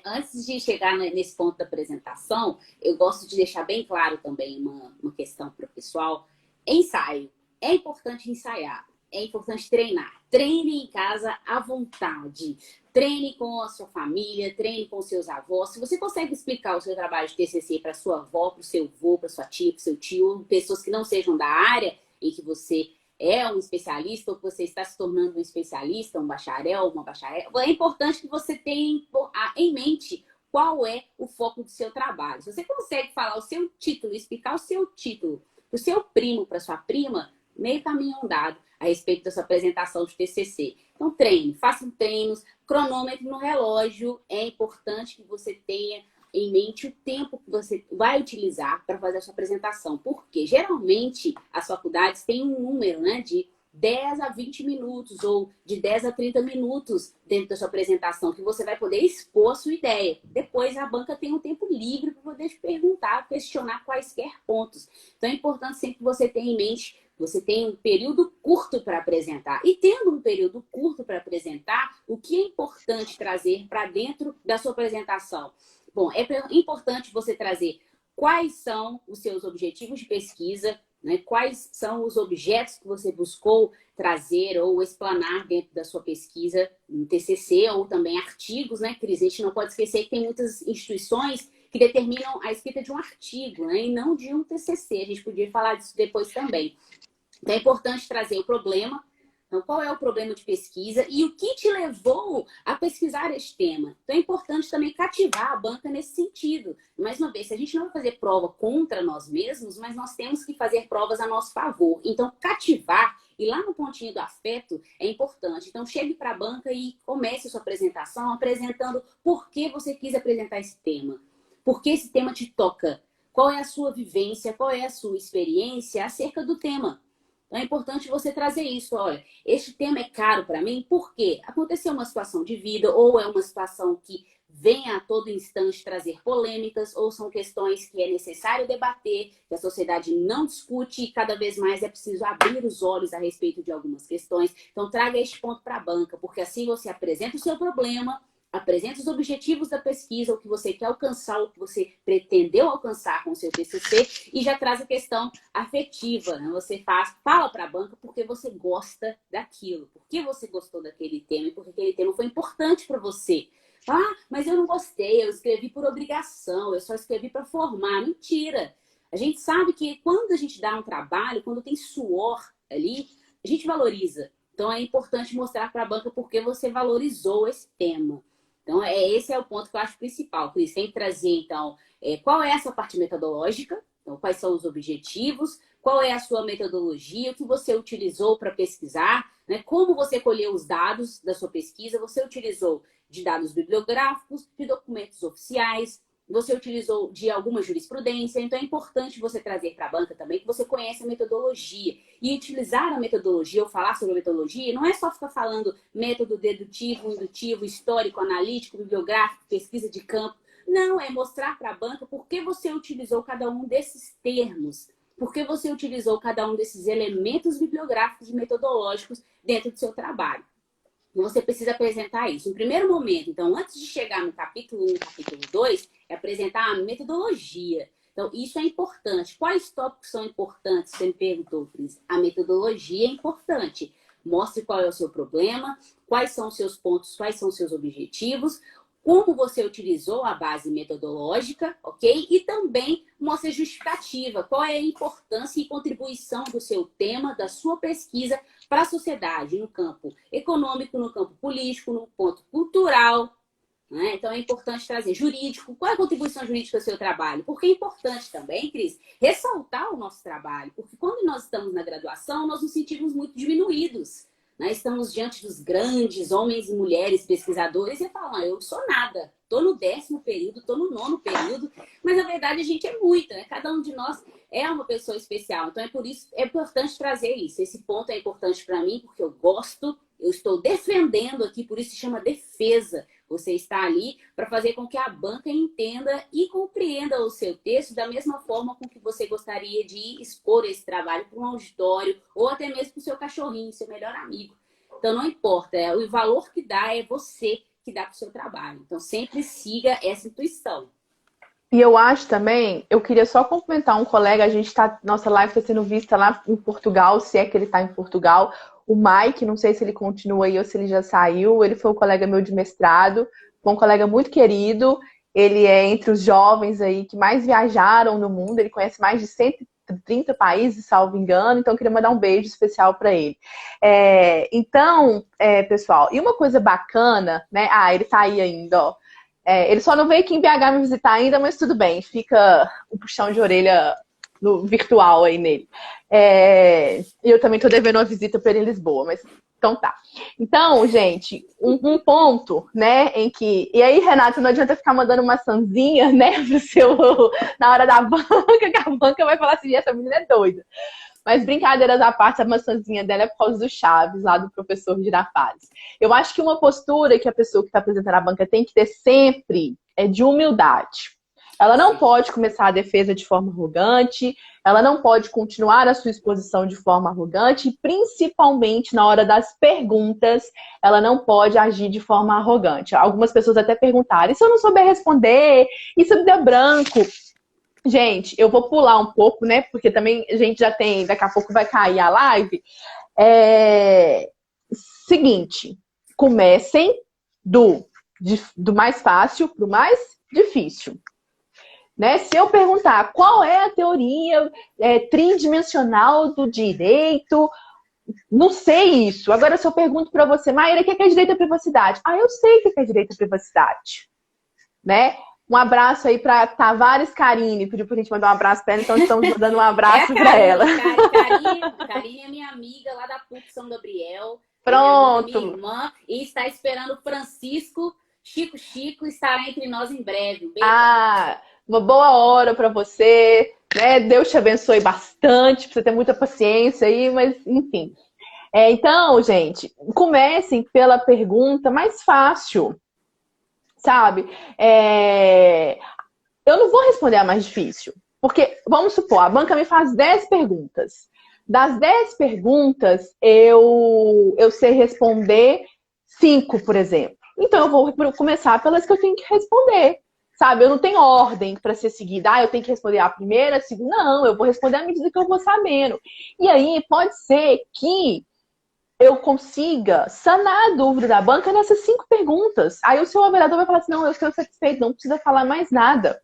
antes de chegar nesse ponto da apresentação, eu gosto de deixar bem claro também uma questão para o pessoal. Ensaio. É importante ensaiar, é importante treinar. Treine em casa à vontade. Treine com a sua família, treine com seus avós. Se você consegue explicar o seu trabalho de TCC para sua avó, para o seu avô, para sua tia, para o seu tio, pessoas que não sejam da área em que você é um especialista ou que você está se tornando um especialista, um bacharel, uma bacharel, é importante que você tenha em mente qual é o foco do seu trabalho. Se você consegue falar o seu título, explicar o seu título para o seu primo, para sua prima, meio caminho andado a respeito da sua apresentação de TCC. Então, treine, faça treinos, cronômetro no relógio. É importante que você tenha em mente o tempo que você vai utilizar para fazer a sua apresentação. Porque, geralmente, as faculdades têm um número, né, de 10 a 20 minutos ou de 10 a 30 minutos dentro da sua apresentação, que você vai poder expor a sua ideia. Depois, a banca tem um tempo livre para poder te perguntar, questionar quaisquer pontos. Então, é importante sempre que você tenha em mente você tem um período curto para apresentar. E tendo um período curto para apresentar, o que é importante trazer para dentro da sua apresentação? Bom, é importante você trazer quais são os seus objetivos de pesquisa, né? Quais são os objetos que você buscou trazer ou explanar dentro da sua pesquisa em TCC ou também artigos, né, Cris? A gente não pode esquecer que tem muitas instituições que determinam a escrita de um artigo, né, e não de um TCC. A gente podia falar disso depois também. Então, é importante trazer o problema. Então, qual é o problema de pesquisa e o que te levou a pesquisar este tema? Então, é importante também cativar a banca nesse sentido. Mais uma vez, se a gente não vai fazer prova contra nós mesmos, mas nós temos que fazer provas a nosso favor. Então, cativar e lá no pontinho do afeto é importante. Então, chegue para a banca e comece a sua apresentação apresentando por que você quis apresentar esse tema. Por que esse tema te toca? Qual é a sua vivência? Qual é a sua experiência acerca do tema? Então, é importante você trazer isso. Olha, este tema é caro para mim porque aconteceu uma situação de vida ou é uma situação que vem a todo instante trazer polêmicas ou são questões que é necessário debater, que a sociedade não discute e cada vez mais é preciso abrir os olhos a respeito de algumas questões. Então, traga este ponto para a banca, porque assim você apresenta o seu problema, apresenta os objetivos da pesquisa, o que você quer alcançar, o que você pretendeu alcançar com o seu TCC, e já traz a questão afetiva, né? Você fala para a banca porque você gosta daquilo, porque você gostou daquele tema e porque aquele tema foi importante para você. Ah, mas eu não gostei, eu escrevi por obrigação, eu só escrevi para formar. Mentira! A gente sabe que quando a gente dá um trabalho, quando tem suor ali, a gente valoriza. Então é importante mostrar para a banca porque você valorizou esse tema. Então, esse é o ponto que eu acho principal, Cris. Tem que trazer, então, qual é essa parte metodológica, então, quais são os objetivos, qual é a sua metodologia, o que você utilizou para pesquisar, né? Como você colheu os dados da sua pesquisa, você utilizou de dados bibliográficos, de documentos oficiais, você utilizou de alguma jurisprudência, então é importante você trazer para a banca também que você conhece a metodologia. E utilizar a metodologia, ou falar sobre a metodologia, não é só ficar falando método dedutivo, indutivo, histórico, analítico, bibliográfico, pesquisa de campo. Não, é mostrar para a banca por que você utilizou cada um desses termos, por que você utilizou cada um desses elementos bibliográficos e metodológicos dentro do seu trabalho. Você precisa apresentar isso. No primeiro momento, então, antes de chegar no capítulo 1 e capítulo 2, é apresentar a metodologia. Então, isso é importante. Quais tópicos são importantes? Você me perguntou, Cris. A metodologia é importante. Mostre qual é o seu problema, quais são os seus pontos, quais são os seus objetivos, como você utilizou a base metodológica, ok? E também mostre a justificativa, qual é a importância e contribuição do seu tema, da sua pesquisa para a sociedade, no campo econômico, no campo político, no ponto cultural, né? Então é importante trazer jurídico, qual é a contribuição jurídica do seu trabalho? Porque é importante também, Cris, ressaltar o nosso trabalho, porque quando nós estamos na graduação, nós nos sentimos muito diminuídos. Nós estamos diante dos grandes homens e mulheres pesquisadores e falam, eu sou nada, estou no 10º período, estou no 9º período, mas na verdade a gente é muito, né? Cada um de nós é uma pessoa especial, então é por isso é importante trazer isso. Esse ponto é importante para mim porque eu gosto, eu estou defendendo aqui, por isso se chama defesa. Você está ali para fazer com que a banca entenda e compreenda o seu texto da mesma forma com que você gostaria de expor esse trabalho para um auditório ou até mesmo para o seu cachorrinho, seu melhor amigo. Então, não importa, o valor que dá é você que dá para o seu trabalho. Então, sempre siga essa intuição. E eu acho também, eu queria só complementar um colega, nossa live está sendo vista lá em Portugal, se é que ele está em Portugal. O Mike, não sei se ele continua aí ou se ele já saiu, ele foi um colega meu de mestrado, um colega muito querido, ele é entre os jovens aí que mais viajaram no mundo, ele conhece mais de 130 países, salvo engano, então eu queria mandar um beijo especial para ele. Então, pessoal, e uma coisa bacana, né? Ah, ele tá aí ainda, ó. Ele só não veio aqui em BH me visitar ainda, mas tudo bem, fica um puxão de orelha no virtual aí nele. E eu também tô devendo uma visita para ele em Lisboa, mas então tá. Então, gente, um ponto, né, em que... E aí, Renato, não adianta ficar mandando maçãzinha, né, na hora da banca, que a banca vai falar assim, essa menina é doida. Mas brincadeiras à parte, a maçãzinha dela é por causa do Chaves, lá do professor Girafales. Eu acho que uma postura que a pessoa que está apresentando a banca tem que ter sempre é de humildade. Ela não pode começar a defesa de forma arrogante, ela não pode continuar a sua exposição de forma arrogante e, principalmente, na hora das perguntas, ela não pode agir de forma arrogante. Algumas pessoas até perguntaram, e se eu não souber responder? E se eu der branco? Gente, eu vou pular um pouco, né? Porque também a gente já tem, daqui a pouco vai cair a live. Seguinte, comecem do mais fácil para o mais difícil. Né? Se eu perguntar qual é a teoria tridimensional do direito, não sei isso. Agora, se eu pergunto para você, Maíra, o que é direito à privacidade? Ah, eu sei o que é direito à privacidade. Né? Um abraço aí para Tavares Karine. Pediu pra gente mandar um abraço para ela, então estamos mandando um abraço para ela. Karine é minha amiga lá da PUC São Gabriel. Pronto. Minha irmã, e está esperando o Francisco. Chico estará entre nós em breve. Um beijo. Uma boa hora para você. Né? Deus te abençoe bastante. Precisa ter muita paciência aí, mas enfim. Então, gente, comecem pela pergunta mais fácil. Sabe? Eu não vou responder a mais difícil. Porque, vamos supor, a banca me faz 10 perguntas. Das 10 perguntas, eu sei responder 5, por exemplo. Então eu vou começar pelas que eu tenho que responder. Sabe, eu não tenho ordem para ser seguida. Ah, eu tenho que responder a primeira, a segunda. Não, eu vou responder à medida que eu vou sabendo. E aí pode ser que eu consiga sanar a dúvida da banca nessas 5 perguntas. Aí o seu avaliador vai falar assim, não, eu estou satisfeito, não precisa falar mais nada.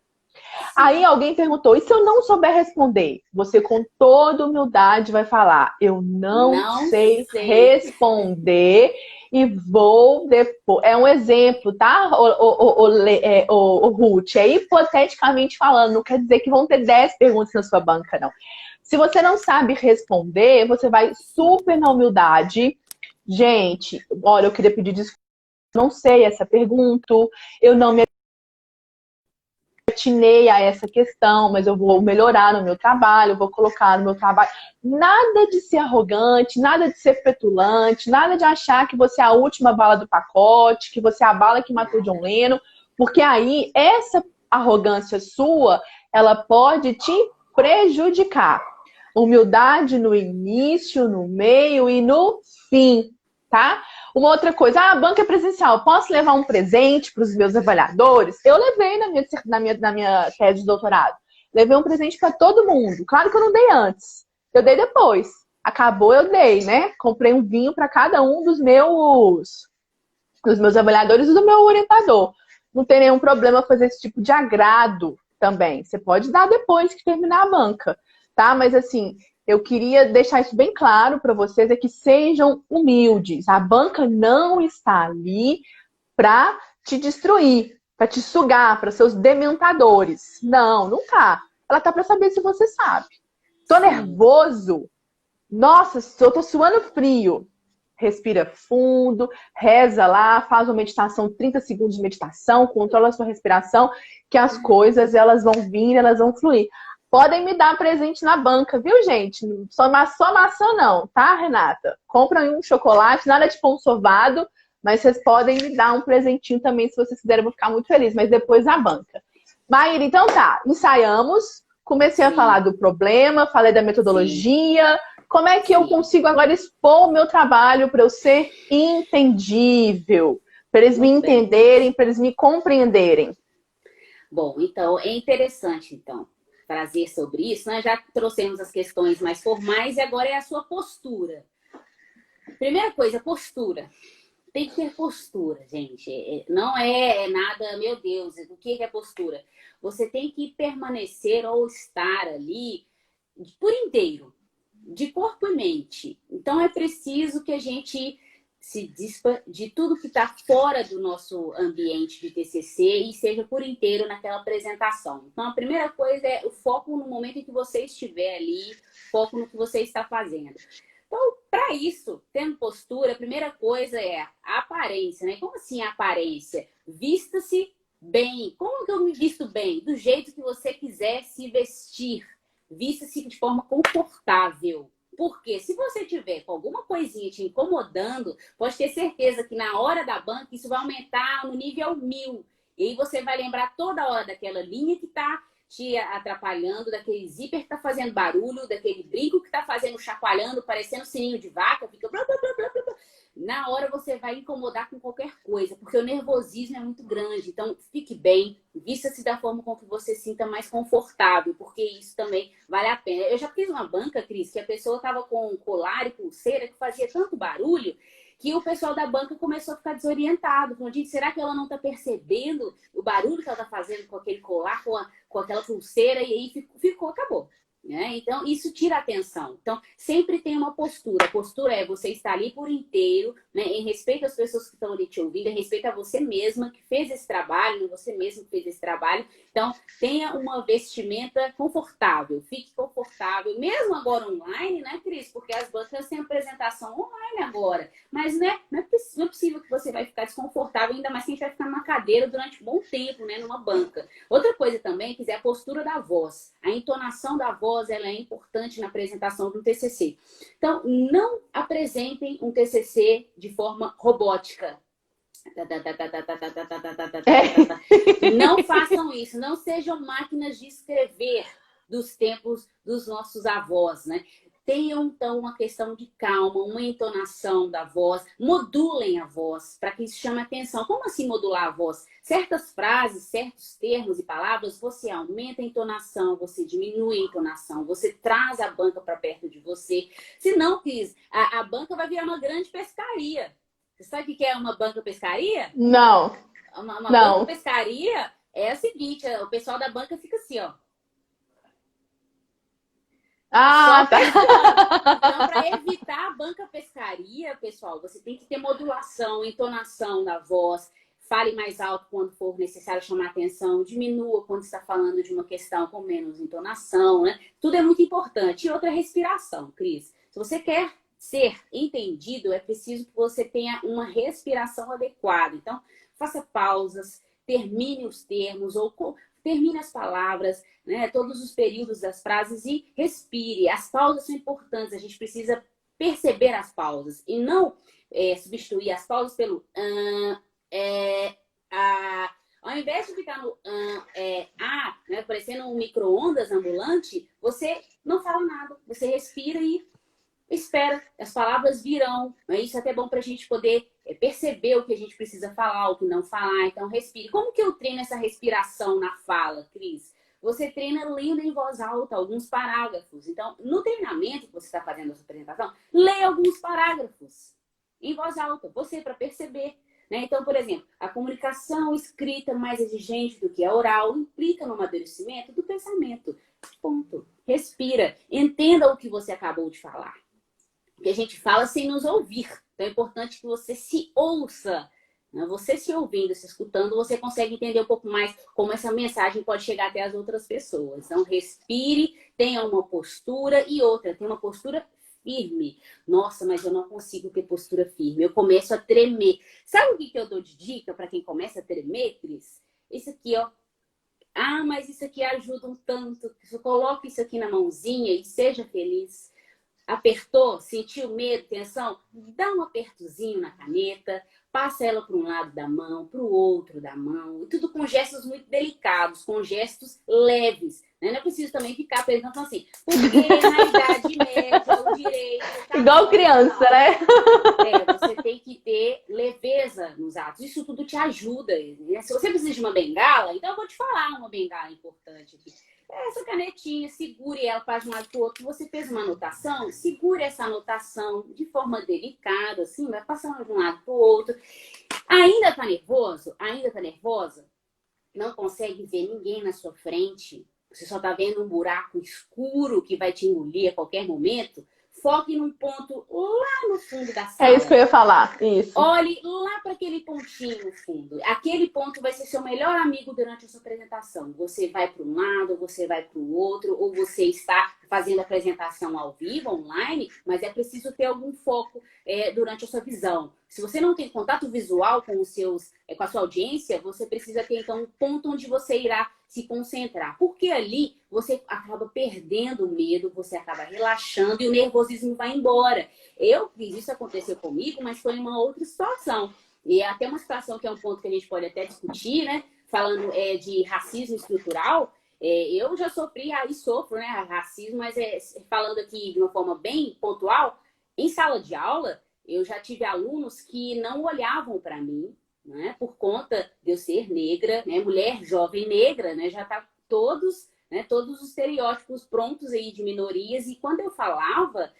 Aí alguém perguntou, e se eu não souber responder? Você com toda humildade vai falar, eu não sei responder e vou depois. É um exemplo, tá, o Ruth? É hipoteticamente falando, não quer dizer que vão ter 10 perguntas na sua banca, não. Se você não sabe responder, você vai super na humildade. Gente, olha, eu queria pedir desculpa, não sei essa pergunta, eu não me atinei a essa questão, mas eu vou melhorar no meu trabalho, vou colocar no meu trabalho. Nada de ser arrogante, nada de ser petulante, nada de achar que você é a última bala do pacote, que você é a bala que matou John Lennon, porque aí essa arrogância sua, ela pode te prejudicar. Humildade no início, no meio e no fim, tá? Uma outra coisa, a banca é presencial, posso levar um presente para os meus avaliadores? Eu levei na minha tese de doutorado. Levei um presente para todo mundo. Claro que eu não dei antes, eu dei depois. Acabou, eu dei, né? Comprei um vinho para cada um dos meus avaliadores e do meu orientador. Não tem nenhum problema fazer esse tipo de agrado também. Você pode dar depois que terminar a banca, tá? Mas assim, eu queria deixar isso bem claro para vocês, é que sejam humildes. A banca não está ali para te destruir, para te sugar, para seus dementadores. Não, não tá. Ela tá para saber se você sabe. Tô nervoso. Nossa, eu tô suando frio. Respira fundo, reza lá, faz uma meditação, 30 segundos de meditação, controla a sua respiração, que as coisas elas vão vir, elas vão fluir. Podem me dar presente na banca, viu, gente? Só maçã não, tá, Renata? Compra um chocolate, nada de pão sovado, mas vocês podem me dar um presentinho também, se vocês quiserem, eu vou ficar muito feliz, mas depois na banca. Maíra, então tá, ensaiamos, comecei a falar do problema, falei da metodologia. Como é que eu consigo agora expor o meu trabalho para eu ser entendível? Para eles me entenderem, para eles me compreenderem. Bom, então, é interessante, então, trazer sobre isso. Nós já trouxemos as questões mais formais e agora é a sua postura. Primeira coisa, postura. Tem que ter postura, gente. Não é nada, meu Deus, o que é postura? Você tem que permanecer ou estar ali por inteiro, de corpo e mente. Então, é preciso que a gente se dispa de tudo que está fora do nosso ambiente de TCC e seja por inteiro naquela apresentação. Então, a primeira coisa é o foco no momento em que você estiver ali, foco no que você está fazendo. Então, para isso, tendo postura, a primeira coisa é a aparência, né? Como assim a aparência? Vista-se bem. Como que eu me visto bem? Do jeito que você quiser se vestir. Vista-se de forma confortável. Porque se você tiver com alguma coisinha te incomodando, pode ter certeza que na hora da banca isso vai aumentar no nível 1000. E aí você vai lembrar toda hora daquela linha que está te atrapalhando, daquele zíper que está fazendo barulho, daquele brinco que está fazendo chacoalhando, parecendo sininho de vaca, fica blá, blá, blá, blá, blá. Na hora você vai incomodar com qualquer coisa, porque o nervosismo é muito grande. Então, fique bem, vista-se da forma com que você se sinta mais confortável, porque isso também vale a pena. Eu já fiz uma banca, Cris, que a pessoa estava com colar e pulseira que fazia tanto barulho que o pessoal da banca começou a ficar desorientado. Falou, gente, será que ela não está percebendo o barulho que ela está fazendo com aquele colar, com aquela pulseira? E aí acabou. Né? Então, isso tira a atenção. Então, sempre tem uma postura. A postura é você estar ali por inteiro, né? Em respeito às pessoas que estão ali te ouvindo, em respeito a você mesma que fez esse trabalho, você mesmo que fez esse trabalho. Então, tenha uma vestimenta confortável, fique confortável, mesmo agora online, né, Cris? Porque as bancas têm apresentação online agora. Mas, né, não é possível que você vai ficar desconfortável, ainda mais que a gente vai ficar numa cadeira durante um bom tempo, né, numa banca. Outra coisa também, que é a postura da voz. A entonação da voz, ela é importante na apresentação do TCC. Então, não apresentem um TCC de forma robótica. Não façam isso, não sejam máquinas de escrever dos tempos dos nossos avós, né? tenham, então, uma questão de calma, uma entonação da voz, modulem a voz, para que isso chame atenção. Como assim modular a voz? Certas frases, certos termos e palavras, você aumenta a entonação, você diminui a entonação, você traz a banca para perto de você. Se não, Cris, a banca vai virar uma grande pescaria. Você sabe o que é uma banca pescaria? Não, Uma banca não. pescaria é a seguinte, o pessoal da banca fica assim, ó. Só Ah, tá. pescando. Então, para evitar a banca pescaria, pessoal, você tem que ter modulação, entonação da voz. Fale mais alto quando for necessário chamar atenção. Diminua quando está falando de uma questão com menos entonação, né? Tudo é muito importante. E outra, respiração, Cris. Se você quer ser entendido, é preciso que você tenha uma respiração adequada. Então, faça pausas, termine os termos ou termine as palavras, né? Todos os períodos das frases e respire. As pausas são importantes. A gente precisa perceber as pausas e não substituir as pausas pelo ao invés de ficar no né, parecendo um micro-ondas ambulante, você não fala nada. Você respira e espera. As palavras virão. Isso é até bom para a gente poder perceber o que a gente precisa falar, o que não falar. Então, respire. Como que eu treino essa respiração na fala, Cris? Você treina lendo em voz alta alguns parágrafos. Então, no treinamento que você está fazendo a sua apresentação, leia alguns parágrafos em voz alta. Você, para perceber. Né? Então, por exemplo, a comunicação escrita mais exigente do que a oral implica no amadurecimento do pensamento. Ponto. Respira. Entenda o que você acabou de falar. Porque a gente fala sem nos ouvir. Então, é importante que você se ouça. Né? Você se ouvindo, se escutando, você consegue entender um pouco mais como essa mensagem pode chegar até as outras pessoas. Então, respire, tenha uma postura e outra, tenha uma postura firme. Nossa, mas eu não consigo ter postura firme. Eu começo a tremer. Sabe o que eu dou de dica para quem começa a tremer, Cris? Isso aqui, ó. Ah, mas isso aqui ajuda um tanto. Coloque isso aqui na mãozinha e seja feliz. Apertou, sentiu medo, tensão? Dá um apertozinho na caneta, passa ela para um lado da mão, para o outro da mão. E tudo com gestos muito delicados, com gestos leves. Né? Não é preciso também ficar perguntando assim, porque na idade média, o direito... Igual criança, né? Você tem que ter leveza nos atos. Isso tudo te ajuda. Né? Se você precisa de uma bengala, então eu vou te falar uma bengala importante aqui. Essa canetinha, segure ela para de um lado para o outro. Você fez uma anotação, segure essa anotação de forma delicada, assim, vai passando de um lado para o outro. Ainda tá nervoso? Ainda tá nervosa? Não consegue ver ninguém na sua frente? Você só tá vendo um buraco escuro que vai te engolir a qualquer momento? Foque num ponto lá no fundo da sala. É isso que eu ia falar, isso. Olhe lá para aquele pontinho no fundo. Aquele ponto vai ser seu melhor amigo durante a sua apresentação. Você vai para um lado, você vai para o outro, ou você está fazendo a apresentação ao vivo, online, mas é preciso ter algum foco durante a sua visão. Se você não tem contato visual com com a sua audiência, você precisa ter, então, um ponto onde você irá se concentrar. Porque ali você acaba perdendo o medo, você acaba relaxando e o nervosismo vai embora. Eu fiz isso, aconteceu comigo, mas foi uma outra situação. E é até uma situação que é um ponto que a gente pode até discutir, né? Falando de racismo estrutural, eu já sofri, e sofro, né? Racismo, mas falando aqui de uma forma bem pontual, em sala de aula, eu já tive alunos que não olhavam para mim, né? Por conta de eu ser negra, né? Mulher jovem negra, né? Já tá todos os estereótipos prontos aí de minorias. E quando eu falava,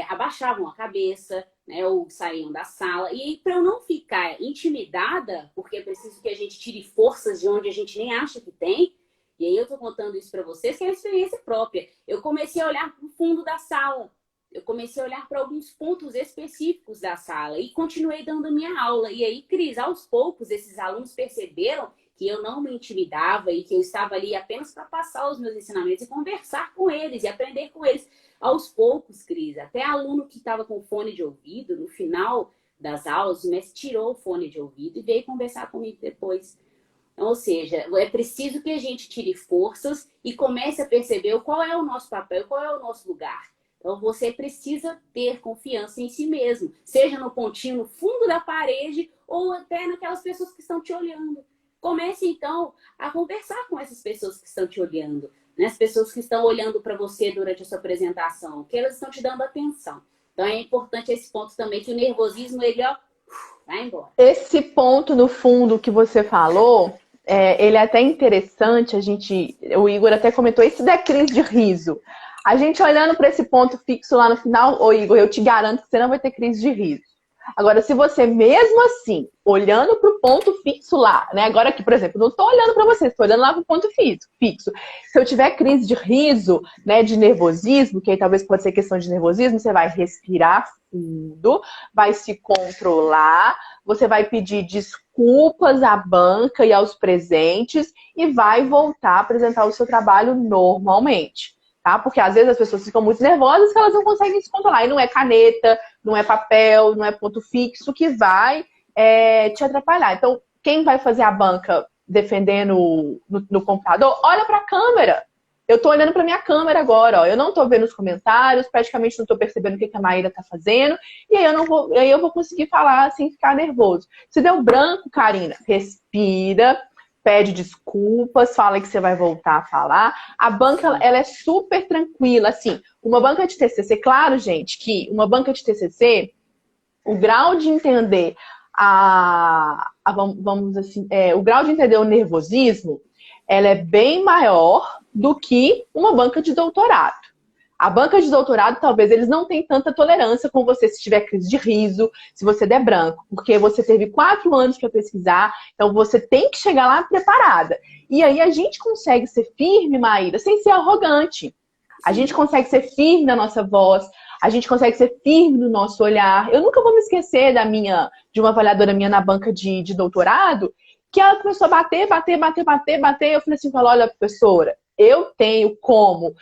abaixavam a cabeça, né? Ou saíam da sala. E para eu não ficar intimidada, porque é preciso que a gente tire forças de onde a gente nem acha que tem. E aí eu tô contando isso para vocês, que é uma experiência própria. Eu comecei a olhar para o fundo da sala. Eu comecei a olhar para alguns pontos específicos da sala e continuei dando minha aula. E aí, Cris, aos poucos, esses alunos perceberam que eu não me intimidava e que eu estava ali apenas para passar os meus ensinamentos e conversar com eles e aprender com eles. Aos poucos, Cris, até aluno que estava com fone de ouvido, no final das aulas, o mestre tirou o fone de ouvido e veio conversar comigo depois. Ou seja, é preciso que a gente tire forças e comece a perceber qual é o nosso papel, qual é o nosso lugar. Então, você precisa ter confiança em si mesmo, seja no pontinho no fundo da parede ou até naquelas pessoas que estão te olhando. Comece, então, a conversar com essas pessoas que estão te olhando. né? As pessoas que estão olhando para você durante a sua apresentação, que elas estão te dando atenção. Então é importante esse ponto também, que o nervosismo, ele, ó, vai embora. Esse ponto no fundo que você falou, ele é até interessante, o Igor até comentou, esse da crise de riso. A gente olhando para esse ponto fixo lá no final, ô Igor, eu te garanto que você não vai ter crise de riso. Agora, se você mesmo assim, olhando para o ponto fixo lá, né? Agora aqui, por exemplo, não estou olhando para você, estou olhando lá para o ponto fixo. Se eu tiver crise de riso, né, de nervosismo, que aí talvez pode ser questão de nervosismo, você vai respirar fundo, vai se controlar, você vai pedir desculpas à banca e aos presentes e vai voltar a apresentar o seu trabalho normalmente. Tá? Porque às vezes as pessoas ficam muito nervosas que elas não conseguem se controlar. E não é caneta, não é papel, não é ponto fixo que vai te atrapalhar. Então, quem vai fazer a banca defendendo no computador, olha para a câmera. Eu estou olhando para minha câmera agora. Ó. Eu não estou vendo os comentários, praticamente não estou percebendo o que a Maíra está fazendo. E aí eu vou conseguir falar sem ficar nervoso. Se deu branco, Karina, respira. Pede desculpas, fala que você vai voltar a falar. A banca, ela é super tranquila, assim. Uma banca de TCC, claro, gente, que uma banca de TCC, o grau de entender vamos assim, o grau de entender o nervosismo, ela é bem maior do que uma banca de doutorado. A banca de doutorado, talvez, eles não tenham tanta tolerância com você se tiver crise de riso, se você der branco, porque você teve 4 anos para pesquisar, então você tem que chegar lá preparada. E aí a gente consegue ser firme, Maíra, sem ser arrogante. A gente consegue ser firme na nossa voz, a gente consegue ser firme no nosso olhar. Eu nunca vou me esquecer de uma avaliadora minha na banca de doutorado, que ela começou a bater. Eu falei assim, olha, professora, eu tenho como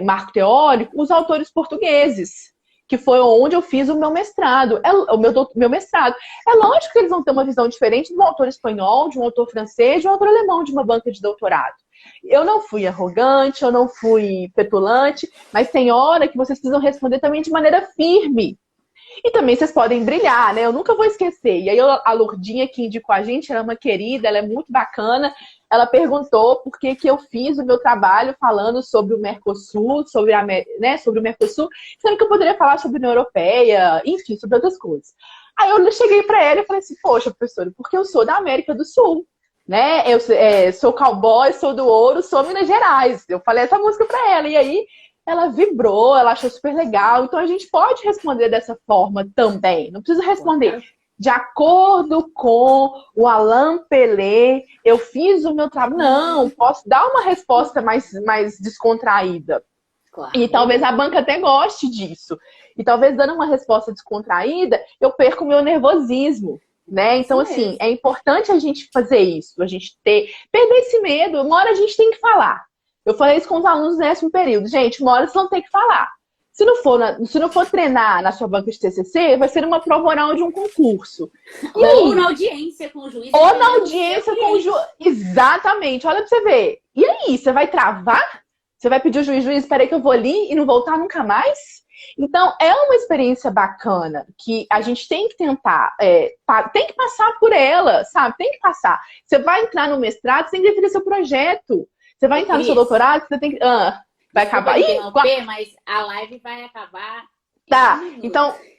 marco teórico os autores portugueses, que foi onde eu fiz o meu mestrado. Meu mestrado. É lógico que eles vão ter uma visão diferente de um autor espanhol, de um autor francês, de um autor alemão de uma banca de doutorado. Eu não fui arrogante, eu não fui petulante, mas tem hora que vocês precisam responder também de maneira firme. E também vocês podem brilhar, né? Eu nunca vou esquecer. E aí a Lourdinha que indicou a gente, ela é uma querida, ela é muito bacana. Ela perguntou por que eu fiz o meu trabalho falando sobre o Mercosul, sobre o Mercosul, sendo que eu poderia falar sobre a União Europeia, enfim, sobre outras coisas. Aí eu cheguei para ela e falei assim, poxa, professora, porque eu sou da América do Sul, né? Eu sou cowboy, sou do ouro, sou Minas Gerais. Eu falei essa música para ela. E aí ela vibrou, ela achou super legal. Então a gente pode responder dessa forma também. Não precisa responder de acordo com o Alain Pelé, eu fiz o meu trabalho. Não, posso dar uma resposta mais descontraída. Claro. E talvez a banca até goste disso. E talvez dando uma resposta descontraída, eu perco o meu nervosismo. Né? Então, assim, é importante a gente fazer isso, a gente perder esse medo. Uma hora a gente tem que falar. Eu falei isso com os alunos no 10º período. Gente, uma hora vocês vão ter que falar. Se não for treinar na sua banca de TCC, vai ser uma prova oral de um concurso. Ou na audiência com o juiz. Ou na audiência com o juiz. Exatamente. Olha pra você ver. E aí, você vai travar? Você vai pedir ao juiz, espera aí que eu vou ali e não voltar nunca mais? Então, é uma experiência bacana que a gente tem que tentar, tem que passar por ela, sabe? Tem que passar. Você vai entrar no mestrado, você tem que definir seu projeto. Você vai entrar no seu doutorado, você tem que... vai acabar. Mas a live vai acabar. Tá,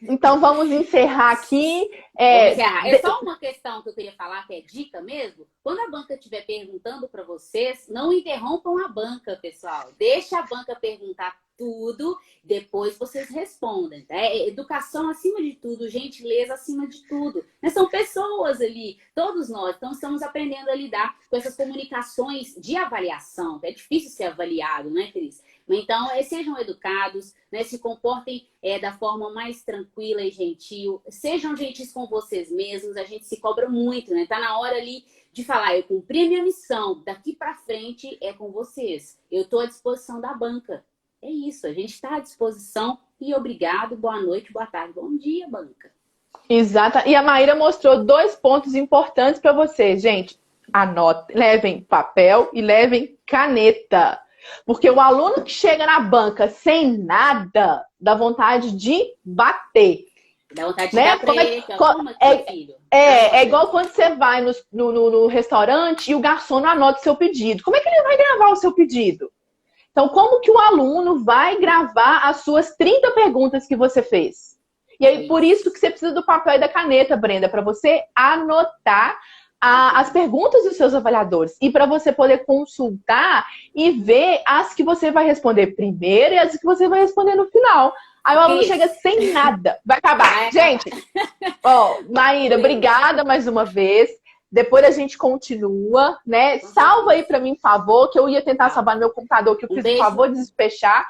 então vamos encerrar aqui. É só uma questão que eu queria falar, que é dica mesmo. Quando a banca estiver perguntando para vocês, não interrompam a banca, pessoal. Deixa a banca perguntar tudo, depois vocês respondem. Tá? Educação acima de tudo, gentileza acima de tudo. São pessoas ali, todos nós, então estamos aprendendo a lidar com essas comunicações de avaliação. É difícil ser avaliado, né, Cris? Então, sejam educados, né, se comportem da forma mais tranquila e gentil, sejam gentis com vocês mesmos, a gente se cobra muito, né? Tá na hora ali de falar, eu cumpri a minha missão, daqui para frente é com vocês. Eu estou à disposição da banca. É isso, a gente está à disposição e obrigado, boa noite, boa tarde, bom dia, banca. Exato, e a Maíra mostrou 2 pontos importantes para vocês, gente. Anotem, levem papel e levem caneta. Porque o aluno que chega na banca sem nada, dá vontade de bater. Dá vontade de dar filho. É igual quando você vai no restaurante e o garçom não anota o seu pedido. Como é que ele vai gravar o seu pedido? Então, como que o aluno vai gravar as suas 30 perguntas que você fez? E aí, por isso que você precisa do papel e da caneta, Brenda, para você anotar as perguntas dos seus avaliadores e para você poder consultar e ver as que você vai responder primeiro e as que você vai responder no final. Aí o aluno chega sem nada. Vai acabar. Gente, ó, Maíra, obrigada mais uma vez. Depois a gente continua, né? Salva aí para mim, por favor, que eu ia tentar salvar no meu computador, que eu fiz o favor de desfechar.